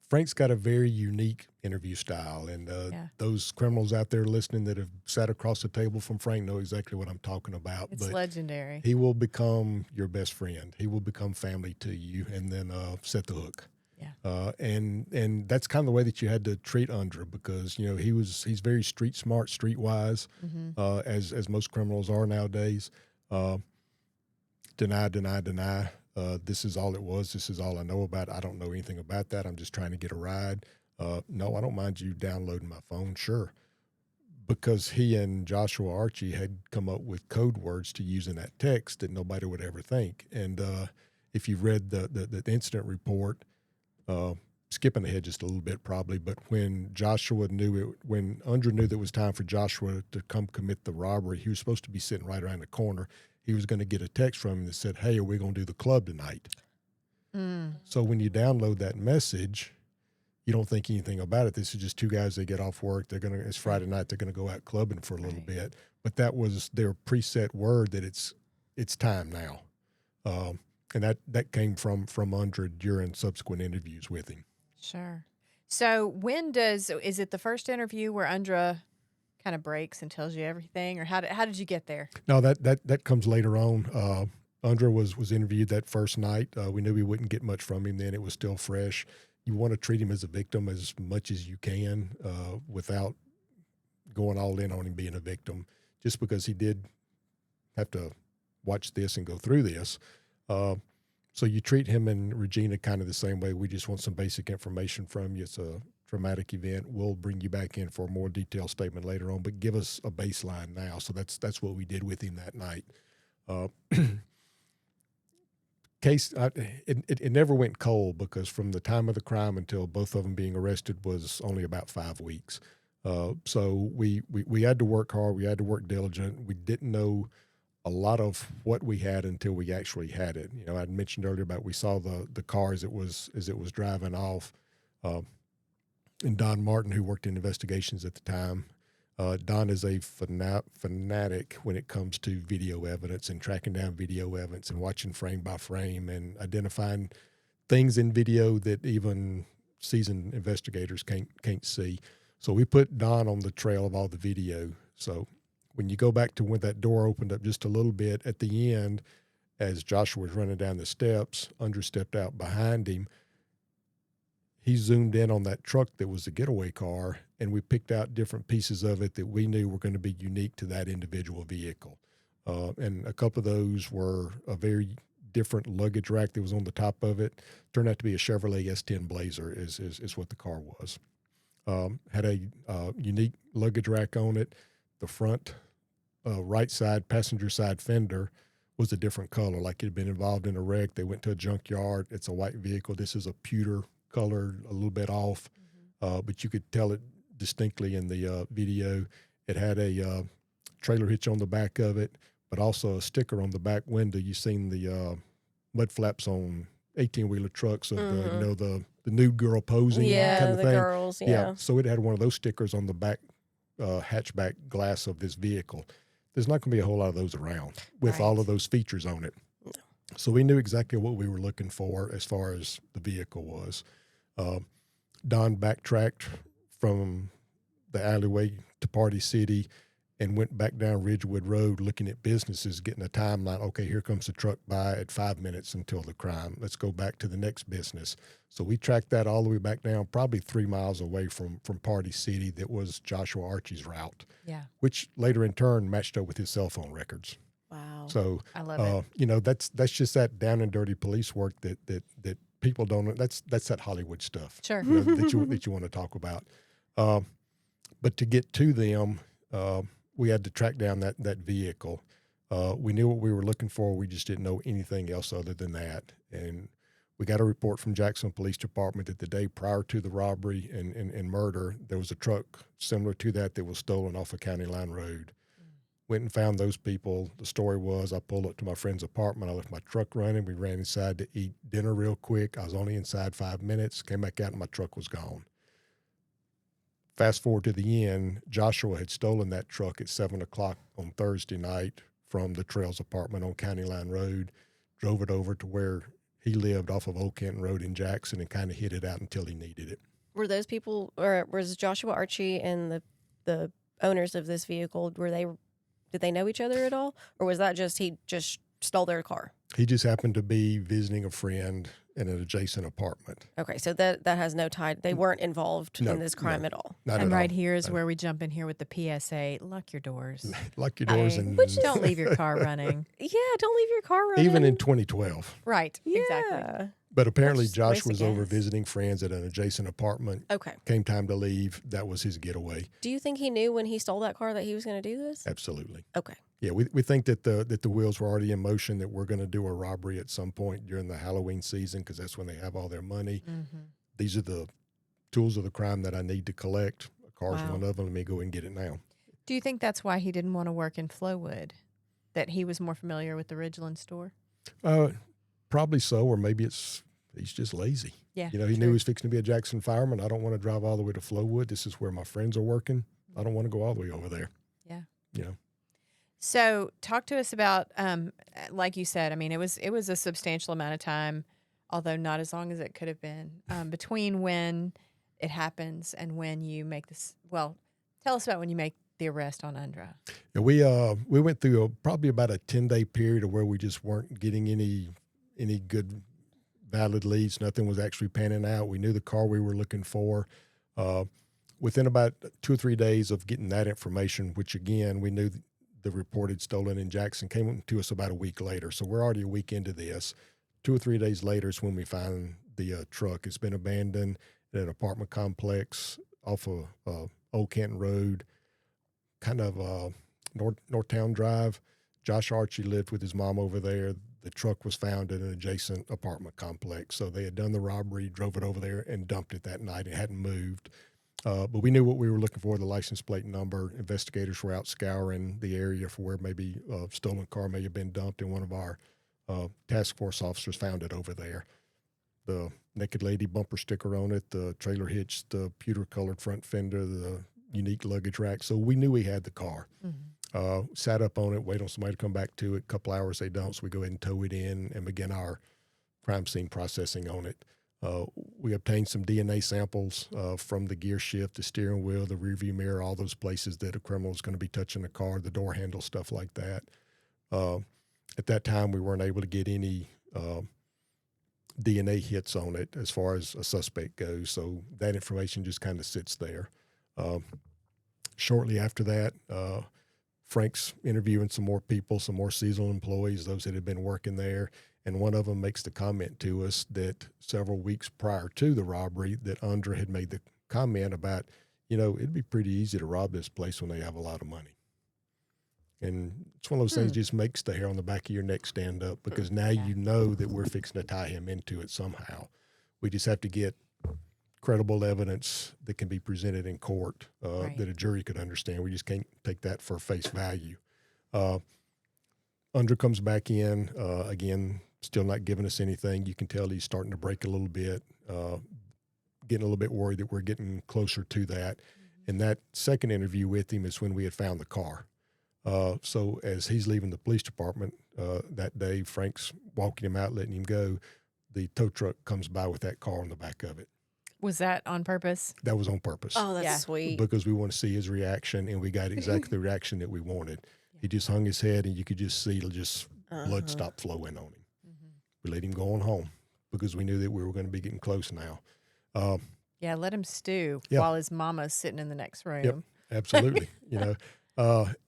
Frank's got a very unique interview style, and those criminals out there listening that have sat across the table from Frank know exactly what I'm talking about. It's but legendary. he will become your best friend. He will become family to you, and then set the hook. Yeah. And that's kind of the way that you had to treat Andra, because you know he's very street smart, street wise, as most criminals are nowadays. Deny. This is all it was. This is all I know about it. I don't know anything about that. I'm just trying to get a ride. No, I don't mind you downloading my phone. Sure. Because he and Joshua Archie had come up with code words to use in that text that nobody would ever think. And if you've read the incident report, skipping ahead just a little bit probably, but when when Andra knew that it was time for Joshua to come commit the robbery, he was supposed to be sitting right around the corner. He was going to get a text from him that said, "Hey, are we going to do the club tonight?" So when you download that message, you don't think anything about it. This is just two guys. They get off work. It's Friday night. They're going to go out clubbing for a little bit. But that was their preset word that it's time now. And that came from Andra during subsequent interviews with him. Sure. So is it the first interview where Andra kind of breaks and tells you everything, or how did you get there? No, that comes later on. Andra was interviewed that first night. We knew we wouldn't get much from him then. It was still fresh. You want to treat him as a victim as much as you can without going all in on him being a victim, just because he did have to watch this and go through this. So you treat him and Regina kind of the same way. We just want some basic information from you. It's a traumatic event. We'll bring you back in for a more detailed statement later on, but give us a baseline now. So that's what we did with him that night. It never went cold, because from the time of the crime until both of them being arrested was only about 5 weeks. So we had to work hard. We had to work diligent. We didn't know a lot of what we had until we actually had it. You know, I'd mentioned earlier about we saw the car as it was driving off. And Don Martin, who worked in investigations at the time, Don is a fanatic when it comes to video evidence and tracking down video evidence and watching frame by frame and identifying things in video that even seasoned investigators can't see. So we put Don on the trail of all the video. So when you go back to when that door opened up just a little bit at the end, as Joshua was running down the steps, Andra stepped out behind him. He zoomed in on that truck that was the getaway car, and we picked out different pieces of it that we knew were going to be unique to that individual vehicle. And a couple of those were a very different luggage rack that was on the top of it. Turned out to be a Chevrolet S10 Blazer is what the car was. Had a unique luggage rack on it. The front right side, passenger side fender was a different color, like it had been involved in a wreck. They went to a junkyard. It's a white vehicle. This is a pewter color, a little bit off, but you could tell it distinctly in the video. It had a trailer hitch on the back of it, but also a sticker on the back window. You've seen the mud flaps on 18-wheeler trucks of the nude girl posing kind of the thing. girls, yeah. So it had one of those stickers on the back hatchback glass of this vehicle. There's not going to be a whole lot of those around with all of those features on it. No. So we knew exactly what we were looking for as far as the vehicle was. Don backtracked from the alleyway to Party City and went back down Ridgewood Road looking at businesses, getting a timeline. Okay, here comes the truck by at 5 minutes until the crime. Let's go back to the next business. So we tracked that all the way back down, probably 3 miles away from Party City. That was Joshua Archie's route, which later in turn matched up with his cell phone records. Wow. So I love it. You know, that's just that down and dirty police work that people don't know. That's that Hollywood stuff. Sure. You know, that you want to talk about. But to get to them, we had to track down that vehicle. We knew what we were looking for. We just didn't know anything else other than that. And we got a report from Jackson Police Department that the day prior to the robbery and murder, there was a truck similar to that was stolen off of County Line Road. Went and found those people. The story was I pulled up to my friend's apartment. I left my truck running. We ran inside to eat dinner real quick. I was only inside 5 minutes. Came back out and my truck was gone. Fast forward to the end, Joshua had stolen that truck at 7 o'clock on Thursday night from the Trails apartment on County Line Road, drove it over to where he lived off of Old Canton Road in Jackson and kind of hid it out until he needed it. Were those people, or was Joshua Archie and the owners of this vehicle, did they know each other at all? Or was that just he just stole their car? He just happened to be visiting a friend in an adjacent apartment. Okay, so that has no tie. They weren't involved in this crime at all. Not And at right all. here is where we jump in here with the PSA: lock your doors. Lock your doors and Don't leave your car running. Yeah, don't leave your car running. even in 2012. Right. yeah. Exactly. But apparently That's just a waste Josh of was over gas. visiting friends at an adjacent apartment. Okay. Came time to leave. That was his getaway. Do you think he knew when he stole that car that he was going to do this? Absolutely. Okay. Yeah, we think that the wheels were already in motion, that we're going to do a robbery at some point during the Halloween season because that's when they have all their money. Mm-hmm. These are the tools of the crime that I need to collect. A car's Wow. one of them. Let me go and get it now. Do you think that's why he didn't want to work in Flowood? That he was more familiar with the Ridgeland store? Probably so, or maybe he's just lazy. Yeah. You know, he knew he was fixing to be a Jackson fireman. I don't want to drive all the way to Flowood. This is where my friends are working. I don't want to go all the way over there. Yeah. You know. So talk to us about, like you said, I mean, it was a substantial amount of time, although not as long as it could have been, between when it happens and when you make this. Well, tell us about when you make the arrest on Undra. Yeah, we went through probably about a 10-day period of where we just weren't getting any good valid leads. Nothing was actually panning out. We knew the car we were looking for. Within about 2 or 3 days of getting that information, which again we knew the reported stolen in Jackson, came to us about a week later. So we're already a week into this. 2 or 3 days later is when we find the truck. It's been abandoned in an apartment complex off of Old Canton Road, kind of Northtown Drive. Josh Archie lived with his mom over there. The truck was found in an adjacent apartment complex. So they had done the robbery, drove it over there, and dumped it that night. It hadn't moved. But we knew what we were looking for, the license plate number. Investigators were out scouring the area for where maybe a stolen car may have been dumped, and one of our task force officers found it over there. The naked lady bumper sticker on it, the trailer hitch, the pewter-colored front fender, the unique luggage rack. So we knew we had the car. Mm-hmm. Sat up on it, wait on somebody to come back to it. A couple hours they don't, so we go ahead and tow it in and begin our crime scene processing on it. We obtained some DNA samples from the gear shift, the steering wheel, the rearview mirror, all those places that a criminal is going to be touching the car, the door handle, stuff like that. At that time, we weren't able to get any DNA hits on it as far as a suspect goes, so that information just kind of sits there. Shortly after that, Frank's interviewing some more people, some more seasonal employees, those that had been working there. And one of them makes the comment to us that several weeks prior to the robbery that Andra had made the comment about, you know, it'd be pretty easy to rob this place when they have a lot of money. And it's one of those things that just makes the hair on the back of your neck stand up because now you know that we're fixing to tie him into it somehow. We just have to get credible evidence that can be presented in court that a jury could understand. We just can't take that for face value. Andra comes back in, again, still not giving us anything. You can tell he's starting to break a little bit, getting a little bit worried that we're getting closer to that. And that second interview with him is when we had found the car. So as he's leaving the police department that day, Frank's walking him out, letting him go. The tow truck comes by with that car on the back of it. Was that on purpose? That was on purpose. Oh, that's Yeah. sweet. Because we want to see his reaction, and we got exactly the reaction that we wanted. He just hung his head, and you could just see blood stop flowing on him. We let him go on home because we knew that we were going to be getting close now. Yeah, let him stew Yeah. while his mama's sitting in the next room. Yep, absolutely.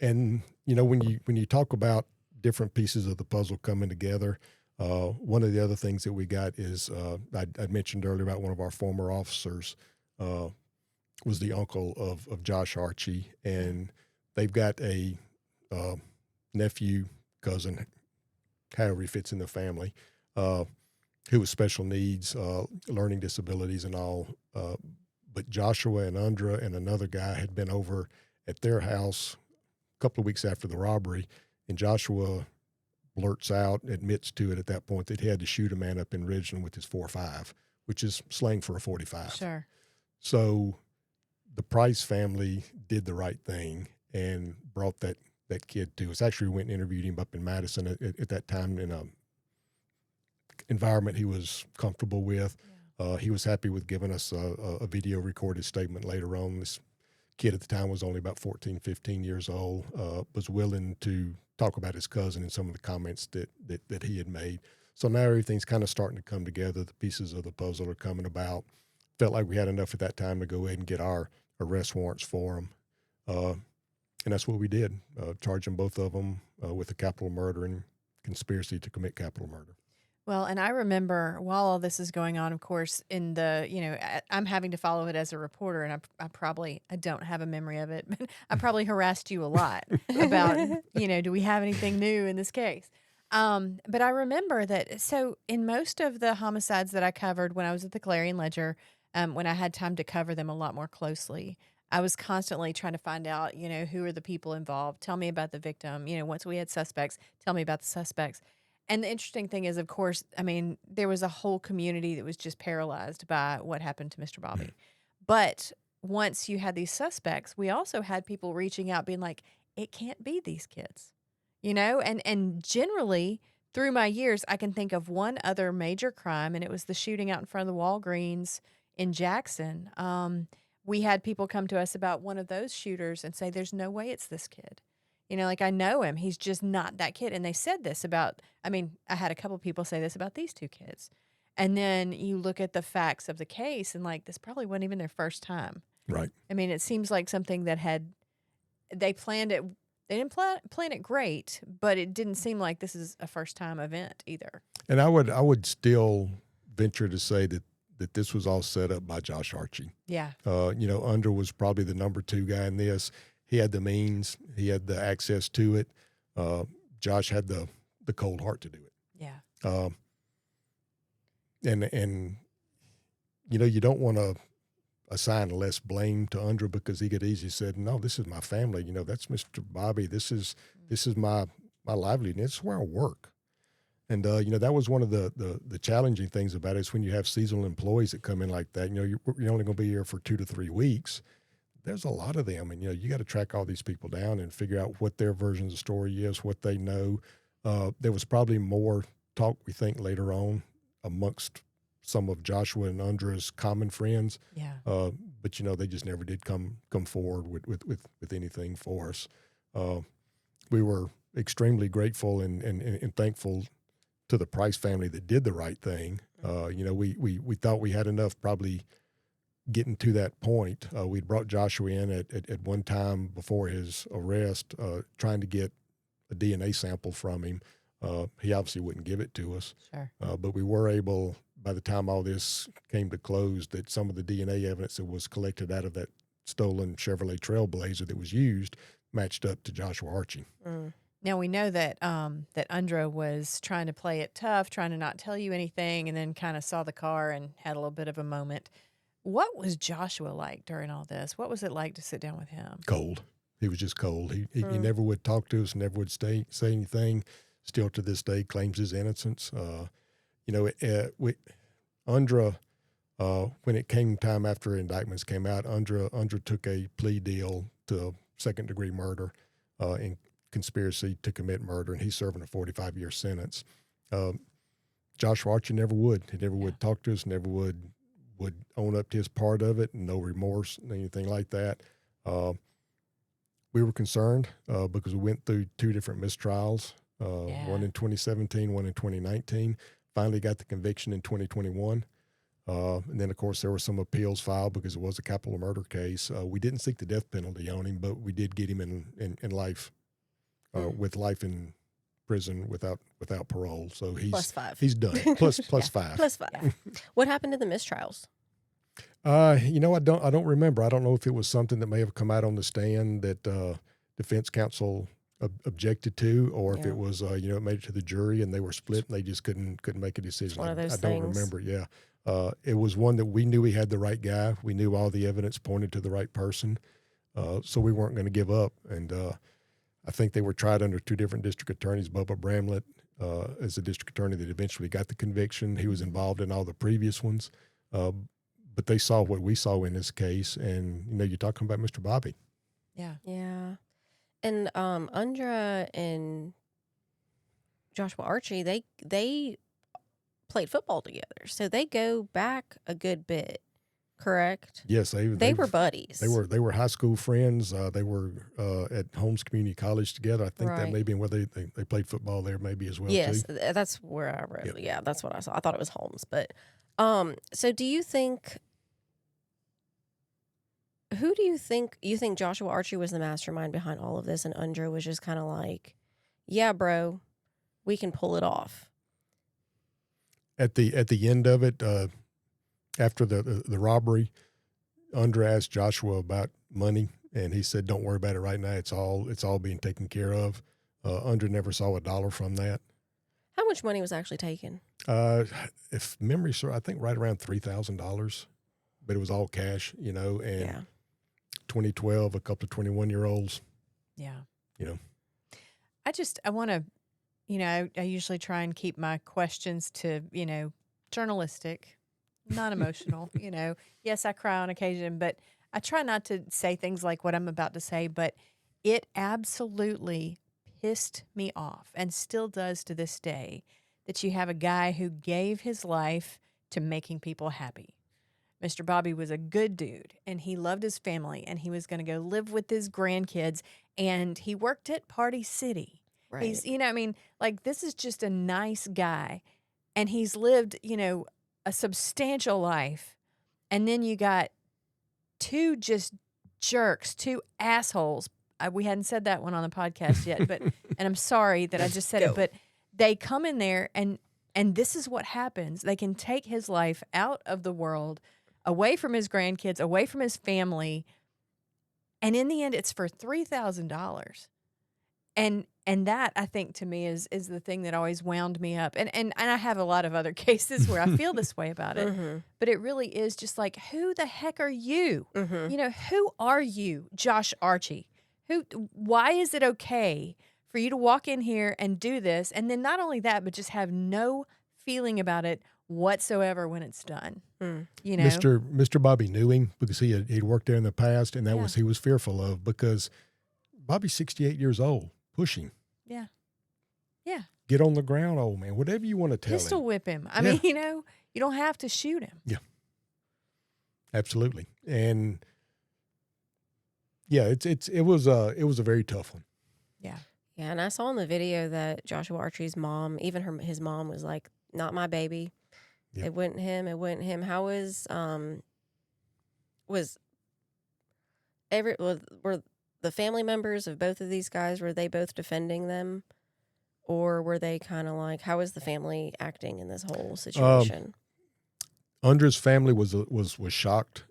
And when you talk about different pieces of the puzzle coming together, one of the other things that we got is I mentioned earlier about one of our former officers was the uncle of Josh Archie, and they've got a nephew, cousin, however he fits in the family, who was special needs, learning disabilities and all. But Joshua and Andra and another guy had been over at their house a couple of weeks after the robbery, and Joshua blurts out, admits to it at that point, that he had to shoot a man up in Ridgeland with his 4.5, which is slang for a 45. Sure. So the Price family did the right thing and brought that kid to us. Actually, we went and interviewed him up in Madison at that time in environment he was comfortable with. He was happy with giving us a video recorded statement later on. This kid at the time was only about 14, 15 years old, was willing to talk about his cousin and some of the comments that he had made. So now everything's kind of starting to come together. The pieces of the puzzle are coming about. Felt like we had enough at that time to go ahead and get our arrest warrants for him. And that's what we did, charging both of them with a capital murder and conspiracy to commit capital murder. Well, and I remember while all this is going on, of course, in the, I'm having to follow it as a reporter, and I don't have a memory of it, but I probably harassed you a lot about, do we have anything new in this case? But I remember that, so in most of the homicides that I covered when I was at the Clarion Ledger, when I had time to cover them a lot more closely, I was constantly trying to find out, who are the people involved? Tell me about the victim. Once we had suspects, tell me about the suspects. And the interesting thing is, of course, there was a whole community that was just paralyzed by what happened to Mr. Bobby. But once you had these suspects, we also had people reaching out being like, it can't be these kids, and generally through my years, I can think of one other major crime, and it was the shooting out in front of the Walgreens in Jackson. We had people come to us about one of those shooters and say, there's no way it's this kid. I know him. He's just not that kid. And they said this about, I had a couple people say this about these two kids. And then you look at the facts of the case and this probably wasn't even their first time. Right. It seems like something that they planned it. They didn't plan it great, but it didn't seem like this is a first time event either. And I would still venture to say that this was all set up by Josh Archie. Yeah. Under was probably the number 2 guy in this. He had the means, he had the access to it. Josh had the cold heart to do it. Yeah. And you don't want to assign less blame to Andra because he could easily said, no, this is my family. That's Mr. Bobby. This is my livelihood. This is where I work. And, that was one of the challenging things about it is when you have seasonal employees that come in like that, you're only going to be here for 2 to 3 weeks. There's a lot of them, and you got to track all these people down and figure out what their version of the story is, what they know. There was probably more talk, we think, later on amongst some of Joshua and Andra's common friends. Yeah. But they just never did come forward with anything for us. We were extremely grateful and thankful to the Price family that did the right thing. We thought we had enough probably getting to that point. We'd brought Joshua in at one time before his arrest, trying to get a DNA sample from him. He obviously wouldn't give it to us. Sure. But we were able, by the time all this came to close, that some of the DNA evidence that was collected out of that stolen Chevrolet Trailblazer that was used matched up to Joshua Archie. Mm. Now we know that that Andra was trying to play it tough, trying to not tell you anything, and then kind of saw the car and had a little bit of a moment. What was Joshua like during all this? What was it like to sit down with him? Cold. He was just cold. He never would talk to us, never would say anything. Still to this day claims his innocence. Andra, when it came time after indictments came out, Andra took a plea deal to second-degree murder in conspiracy to commit murder, and he's serving a 45-year sentence. Joshua Archie never would. He never would talk to us, never would own up to his part of it, no remorse, anything like that. We were concerned because we went through 2 different mistrials, one in 2017, one in 2019. Finally got the conviction in 2021. And then, of course, there were some appeals filed because it was a capital murder case. We didn't seek the death penalty on him, but we did get him in life, with life in prison without parole. So he's +5. He's done. Plus 5. +5. Yeah. What happened to the mistrials? I don't remember. I don't know if it was something that may have come out on the stand that defense counsel objected to, or if it was it made it to the jury and they were split and they just couldn't make a decision. One of those I don't remember. Yeah, it was one that we knew we had the right guy. We knew all the evidence pointed to the right person, so we weren't going to give up. And I think they were tried under 2 different district attorneys. Bubba Bramlett as the district attorney that eventually got the conviction. He was involved in all the previous ones. But they saw what we saw in this case, and you're talking about Mr. Bobby. Yeah. Yeah. And Andra and Joshua Archie, they played football together. So they go back a good bit, correct? Yes, They were buddies. They were high school friends. They were at Holmes Community College together. I think that Right. may be where they played football there maybe as well Yes, too. that's where I read. Yep. Yeah, that's what I saw. I thought it was Holmes, but so do you think? Who do you think Joshua Archie was the mastermind behind all of this, and Undra was just kind of like, "Yeah, bro, we can pull it off." At the end of it, after the robbery, Undra asked Joshua about money, and he said, "Don't worry about it right now. It's all being taken care of." Undra never saw a dollar from that. How much money was actually taken? If memory serves, I think right around $3,000, but it was all cash, and Yeah. 2012, a couple of 21-year-olds. Yeah. You know. I want to, I usually try and keep my questions to, journalistic, not emotional. Yes, I cry on occasion, but I try not to say things like what I'm about to say, but it absolutely pissed me off and still does to this day that you have a guy who gave his life to making people happy. Mr. Bobby was a good dude and he loved his family and he was going to go live with his grandkids and he worked at Party City. Right. He's, this is just a nice guy and he's lived, a substantial life. And then you got two just jerks, two assholes. We hadn't said that one on the podcast yet, but, and I'm sorry that I just said it, but they come in there and this is what happens. They can take his life out of the world, away from his grandkids, away from his family. And in the end, it's for $3,000. And that, I think, to me is the thing that always wound me up. And I have a lot of other cases where I feel this way about it. Mm-hmm. But it really is just like, who the heck are you? Mm-hmm. Who are you, Josh Archie? Why is it okay for you to walk in here and do this? And then not only that, but just have no feeling about it whatsoever when it's done. Mr. Bobby knew him because he'd worked there in the past, and that Yeah. was he was fearful of because Bobby's 68 years old. Push him. Yeah. Yeah. Get on the ground, old man. Whatever you want to tell Pistol him. whip him. I mean, you don't have to shoot him. Yeah. Absolutely. And yeah, it was a very tough one. Yeah. Yeah, and I saw in the video that Joshua Archie's mom, even his mom was like, "Not my baby. Yep. It wasn't him. It wasn't him." How were the family members of both of these guys, were they both defending them? Or were they kind of like, how was the family acting in this whole situation? Undra's family was shocked.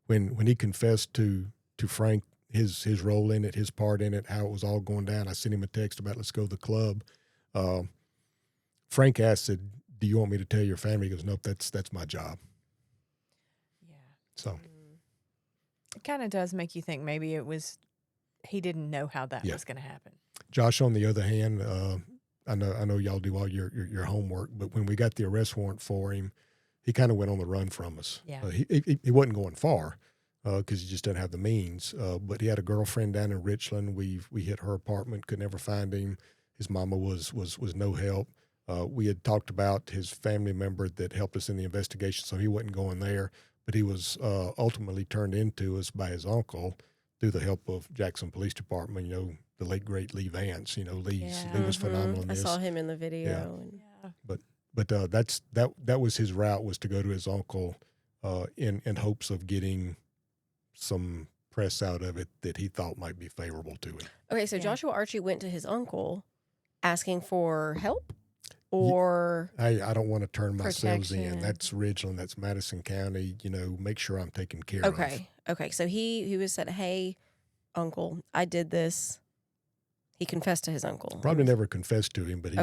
When he confessed to Frank his role in it, his part in it, how it was all going down. I sent him a text about let's go to the club. Frank asked, said, "Do you want me to tell your family?" He goes, "Nope, that's my job." Yeah. So It kind of does make you think maybe he didn't know how that was going to happen. Josh, on the other hand, I know y'all do all your homework, but when we got the arrest warrant for him, he kind of went on the run from us. Yeah. He wasn't going far because he just didn't have the means. But he had a girlfriend down in Ridgeland. We hit her apartment, could never find him. His mama was no help. We had talked about his family member that helped us in the investigation, so he wasn't going there. But he was ultimately turned into us by his uncle through the help of Jackson Police Department. The late great Lee Vance. Lee was phenomenal in I this. saw him in the video. Yeah. But that was his route, was to go to his uncle in hopes of getting some press out of it that he thought might be favorable to him. Okay, so Joshua Archie went to his uncle asking for help, or I don't want to turn myself in. Protection. That's Ridgeland. That's Madison County. Make sure I'm taken care of. Okay. So he was said, "Hey, uncle, I did this." He confessed to his uncle. Probably never confessed to him, but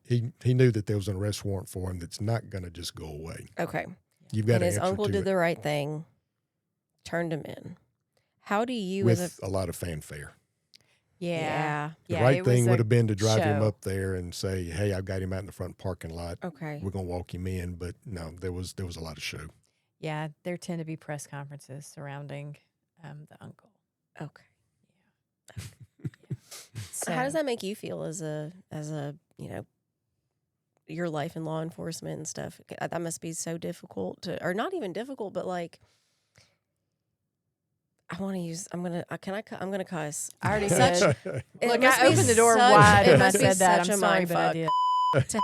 he knew that there was an arrest warrant for him that's not going to just go away. Okay. You've got And to his answer uncle to did it the right thing, turned him in. How do you, with a lot of fanfare. Yeah. The right it was thing a would have been to drive him show. up there and say, "Hey, I've got him out in the front parking lot. Okay. We're going to walk him in." But no, there was a lot of show. Yeah, there tend to be press conferences surrounding the uncle. Okay. So How does that make you feel as a your life in law enforcement and stuff. That must be so difficult or not even difficult, but like, I'm gonna cuss. I already Such- said. It Look, must I be opened the door such- wide it when I must be said that. such I'm a sorry, but I mindfuck. did.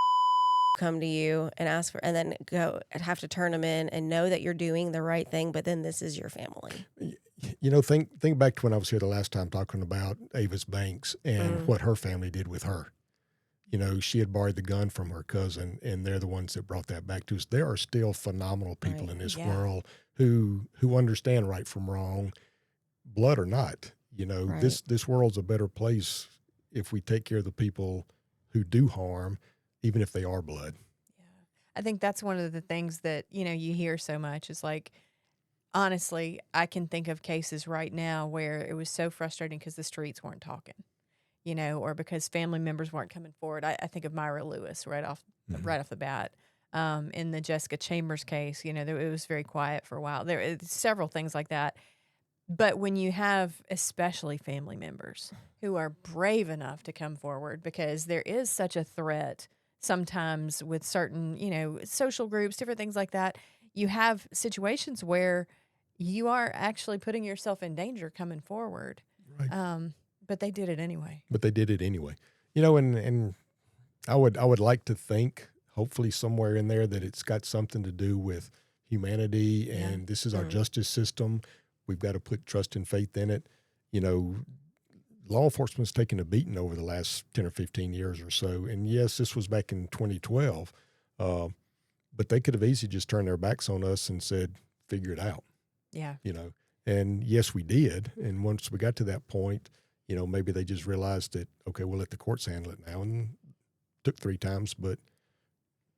Come to you and ask for, and then go and have to turn them in and know that you're doing the right thing, but then this is your family. You know, think back to when I was here the last time talking about Avis Banks and what her family did with her. You know, she had borrowed the gun from her cousin, and they're the ones that brought that back to us. There are still phenomenal people Right. in this Yeah. world who understand right from wrong, blood or not. You know, Right. this world's a better place if we take care of the people who do harm, even if they are blood. I think that's one of the things that, you know, you hear so much is like, honestly, I can think of cases right now where it was so frustrating because the streets weren't talking, you know, or because family members weren't coming forward. I think of Myra Lewis right off the bat. In the Jessica Chambers case, you know, it was very quiet for a while. There are several things like that. But when you have especially family members who are brave enough to come forward, because there is such a threat sometimes with certain, you know, social groups, different things like that, you have situations where you are actually putting yourself in danger coming forward. Right. But they did it anyway. But they did it anyway. You know, and I would like to think, hopefully somewhere in there, that it's got something to do with humanity and this is our justice system. We've got to put trust and faith in it. You know, law enforcement's taken a beating over the last 10 or 15 years or so. And yes, this was back in 2012. But they could have easily just turned their backs on us and said, figure it out. Yeah. You know, and yes, we did. And once we got to that point, you know, maybe they just realized that, okay, we'll let the courts handle it now. And took 3 times, but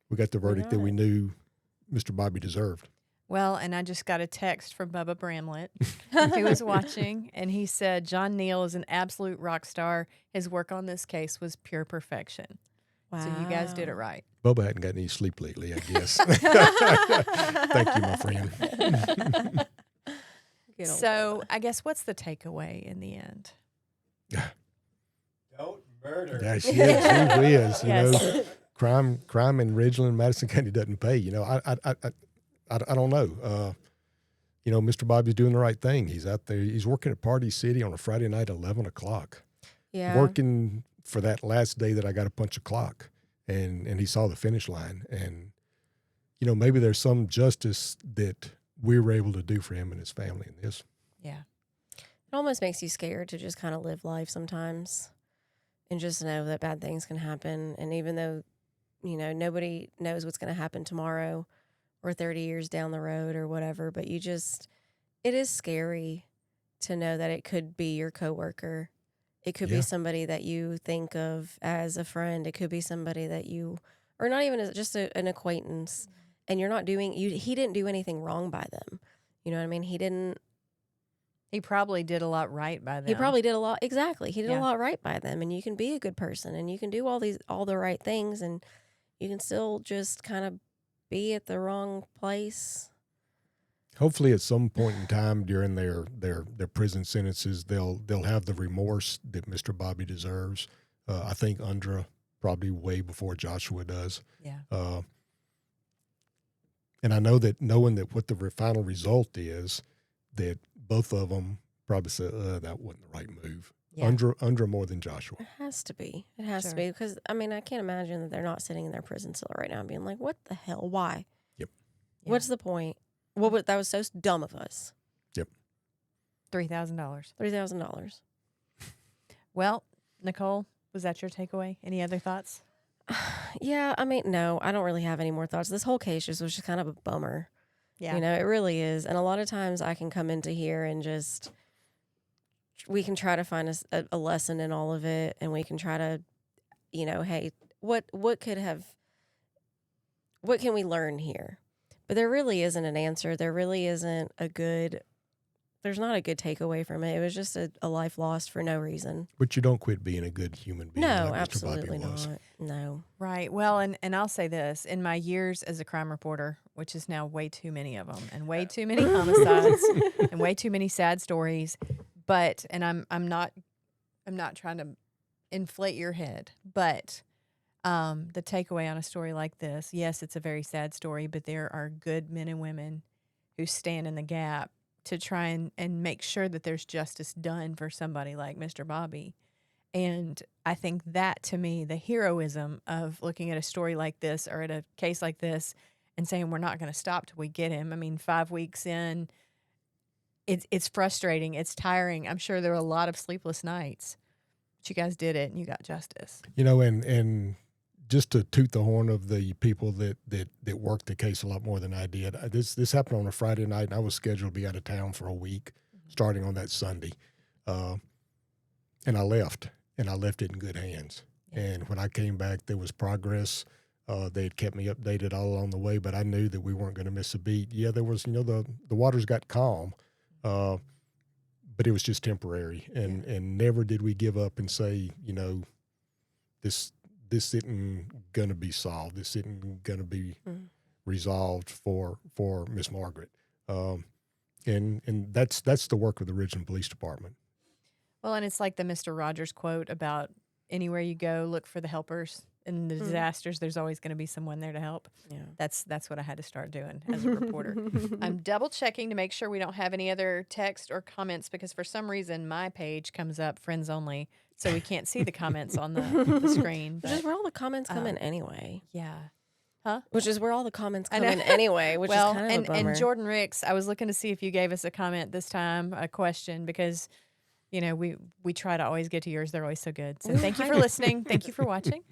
we got the verdict that we knew Mr. Bobby deserved. Well, and I just got a text from Bubba Bramlett, who was watching, and he said, John Neal is an absolute rock star. His work on this case was pure perfection. Wow. So you guys did it right. Bubba hadn't gotten any sleep lately, I guess. Thank you, my friend. So I guess what's the takeaway in the end? Don't murder. Yes, she is. You Yes. know, crime in Ridgeland, Madison County doesn't pay. You know, I don't know. You know, Mr. Bobby's doing the right thing. He's out there. He's working at Party City on a Friday night at 11 o'clock. Yeah. Working for that last day that I got to punch a clock. And he saw the finish line. And, you know, maybe there's some justice that we were able to do for him and his family in this. Yeah. It almost makes you scared to just kind of live life sometimes and just know that bad things can happen. And even though, you know, nobody knows what's going to happen tomorrow or 30 years down the road or whatever, but it is scary to know that it could be your coworker. It could be somebody that you think of as a friend. It could be somebody that you, or not even just an acquaintance, and you're not doing, he didn't do anything wrong by them. You know what I mean? He probably did a lot right by them. He probably did a lot. Exactly. He did Yeah. a lot right by them. And you can be a good person and you can do all the right things, and you can still just kind of be at the wrong place. Hopefully, at some point in time during their prison sentences, they'll have the remorse that Mr. Bobby deserves. I think Undra probably way before Joshua does. Yeah. And I know that knowing that what the final result is, that both of them probably say, that wasn't the right move. Yeah. Undra more than Joshua. It has to be. It has Sure. to be, because, I mean, I can't imagine that they're not sitting in their prison cell right now and being like, what the hell? Why? Yep. Yeah. What's the point? That was so dumb of us. Yep. $3,000. $3,000. Well, Nicole, was that your takeaway? Any other thoughts? Yeah, I mean, no, I don't really have any more thoughts. This whole case was just kind of a bummer. Yeah. You know, it really is. And a lot of times I can come into here and we can try to find a lesson in all of it. And we can try to, you know, hey, what can we learn here? But there really isn't an answer. There really isn't there's not a good takeaway from it. It was just a life lost for no reason. But you don't quit being a good human being. No, like Mr. absolutely Bobby was. not. No. Right. Well, and I'll say this. In my years as a crime reporter, which is now way too many of them and way too many homicides and way too many sad stories, and I'm not trying to inflate your head, but The takeaway on a story like this, yes, it's a very sad story, but there are good men and women who stand in the gap to try and make sure that there's justice done for somebody like Mr. Bobby. And I think that, to me, the heroism of looking at a story like this or at a case like this and saying we're not going to stop till we get him. I mean, 5 weeks in, it's frustrating. It's tiring. I'm sure there were a lot of sleepless nights. But you guys did it, and you got justice. You know, and just to toot the horn of the people that worked the case a lot more than I did. This happened on a Friday night, and I was scheduled to be out of town for a week, starting on that Sunday. And I left, and I left it in good hands. Yeah. And when I came back, there was progress. They had kept me updated all along the way, but I knew that we weren't going to miss a beat. Yeah, there was, the waters got calm, but it was just temporary. And never did we give up and say, this isn't going to be solved. This isn't going to be resolved for Miss Margaret. And that's the work of the Ridgeland Police Department. Well, and it's like the Mr. Rogers quote about anywhere you go, look for the helpers. In the disasters, there's always going to be someone there to help. Yeah. That's what I had to start doing as a reporter. I'm double checking to make sure we don't have any other text or comments because for some reason my page comes up friends only, so we can't see the comments on the screen. Which is where all the comments come in anyway. Yeah. Huh? Which is where all the comments come in anyway, which is kind of a bummer. And Jordan Ricks, I was looking to see if you gave us a comment this time, a question, because we try to always get to yours. They're always so good. So thank you for listening. Thank you for watching.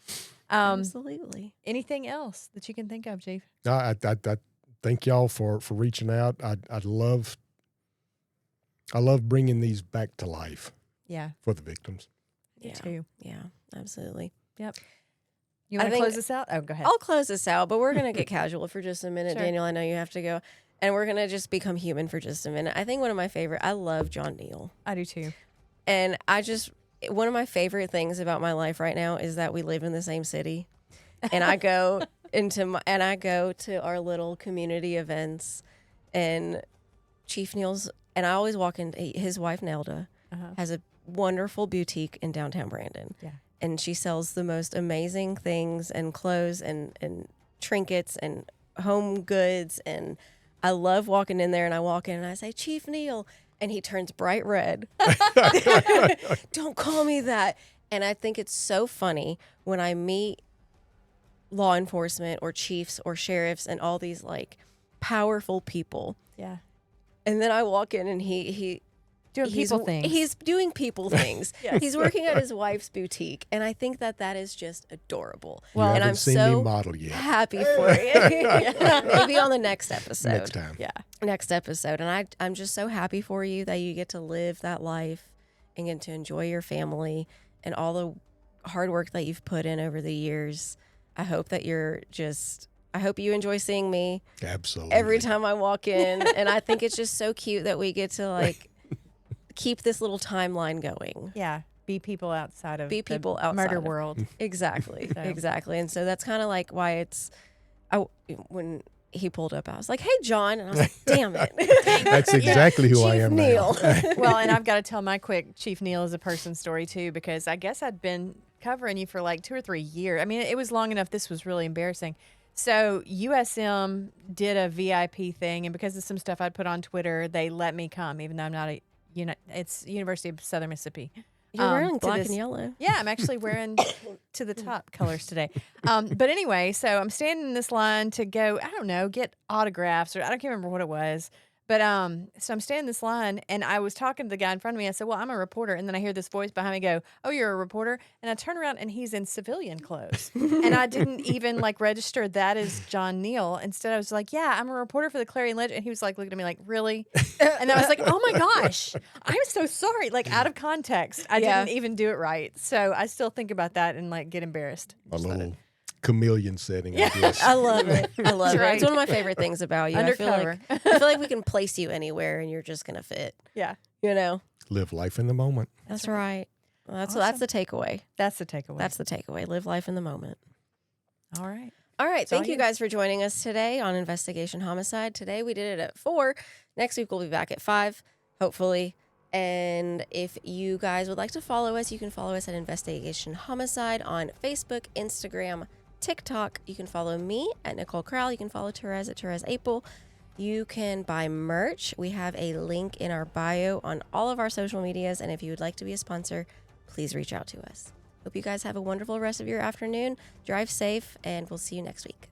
Absolutely. Anything else that you can think of, Chief? I thank y'all for reaching out. I love bringing these back to life. Yeah. For the victims. Me too. Yeah, absolutely. Yep. You want to close this out? Oh, go ahead. I'll close this out, but we're going to get casual for just a minute. Sure. Daniel, I know you have to go. And we're going to just become human for just a minute. I think one of my favorite, I love John Neal. I do too. And one of my favorite things about my life right now is that we live in the same city. And I go to our little community events, and Chief Neal's, and I always walk in, his wife Nelda has a wonderful boutique in downtown Brandon. Yeah. And she sells the most amazing things and clothes and trinkets and home goods. And I love walking in there, and I walk in and I say, Chief Neal. And he turns bright red. Don't call me that. And I think it's so funny when I meet law enforcement or chiefs or sheriffs and all these like powerful people. Yeah. And then I walk in and he's doing people things. Yes. He's working at his wife's boutique. And I think that is just adorable. Well, and I'm seen me model yet. Happy for you. Maybe on the next episode. Next time. Yeah. Next episode. And I'm just so happy for you that you get to live that life and get to enjoy your family and all the hard work that you've put in over the years. I hope you enjoy seeing me. Absolutely. Every time I walk in. And I think it's just so cute that we get to like keep this little timeline going. Yeah. Be people outside of of murder world. Exactly. So. Exactly. And so that's kind of like why when he pulled up, I was like, hey, John. And I was like, damn it. That's exactly who I Chief am Neal. now. Well, and I've got to tell my quick Chief Neal as a person story too, because I guess I'd been covering you for like 2 or 3 years. I mean, it was long enough. This was really embarrassing. So USM did a VIP thing, and because of some stuff I'd put on Twitter, they let me come, even though I'm not it's University of Southern Mississippi. You're wearing black and yellow. Yeah, I'm actually wearing to the top colors today. But anyway, so I'm standing in this line to go, I don't know, get autographs, or I can't remember what it was. But so I'm standing in this line, and I was talking to the guy in front of me. I said, well, I'm a reporter. And then I hear this voice behind me go, oh, you're a reporter? And I turn around, and he's in civilian clothes. And I didn't even, register that as John Neal. Instead, I was like, yeah, I'm a reporter for the Clarion Ledger. And he was, looking at me like, really? And I was like, oh, my gosh. I'm so sorry. Out of context. I didn't even do it right. So I still think about that and, get embarrassed. A little chameleon setting, I guess. I love it. I love it. right. It's one of my favorite things about you. Undercover. I feel like we can place you anywhere and you're just going to fit. Yeah. Live life in the moment. That's right. Well, that's Awesome. the takeaway. That's the takeaway. That's the takeaway. Live life in the moment. All right. All right. all Thank you you. guys for joining us today on Investigation Homicide. Today we did it at 4. Next week we'll be back at 5, hopefully. And if you guys would like to follow us, you can follow us at Investigation Homicide on Facebook, Instagram, TikTok. You can follow me at Nicole Kral. You can follow Therese at Therese Apel. You can buy merch. We have a link in our bio on all of our social medias. And if you would like to be a sponsor, please reach out to us. Hope you guys have a wonderful rest of your afternoon. Drive safe, and we'll see you next week.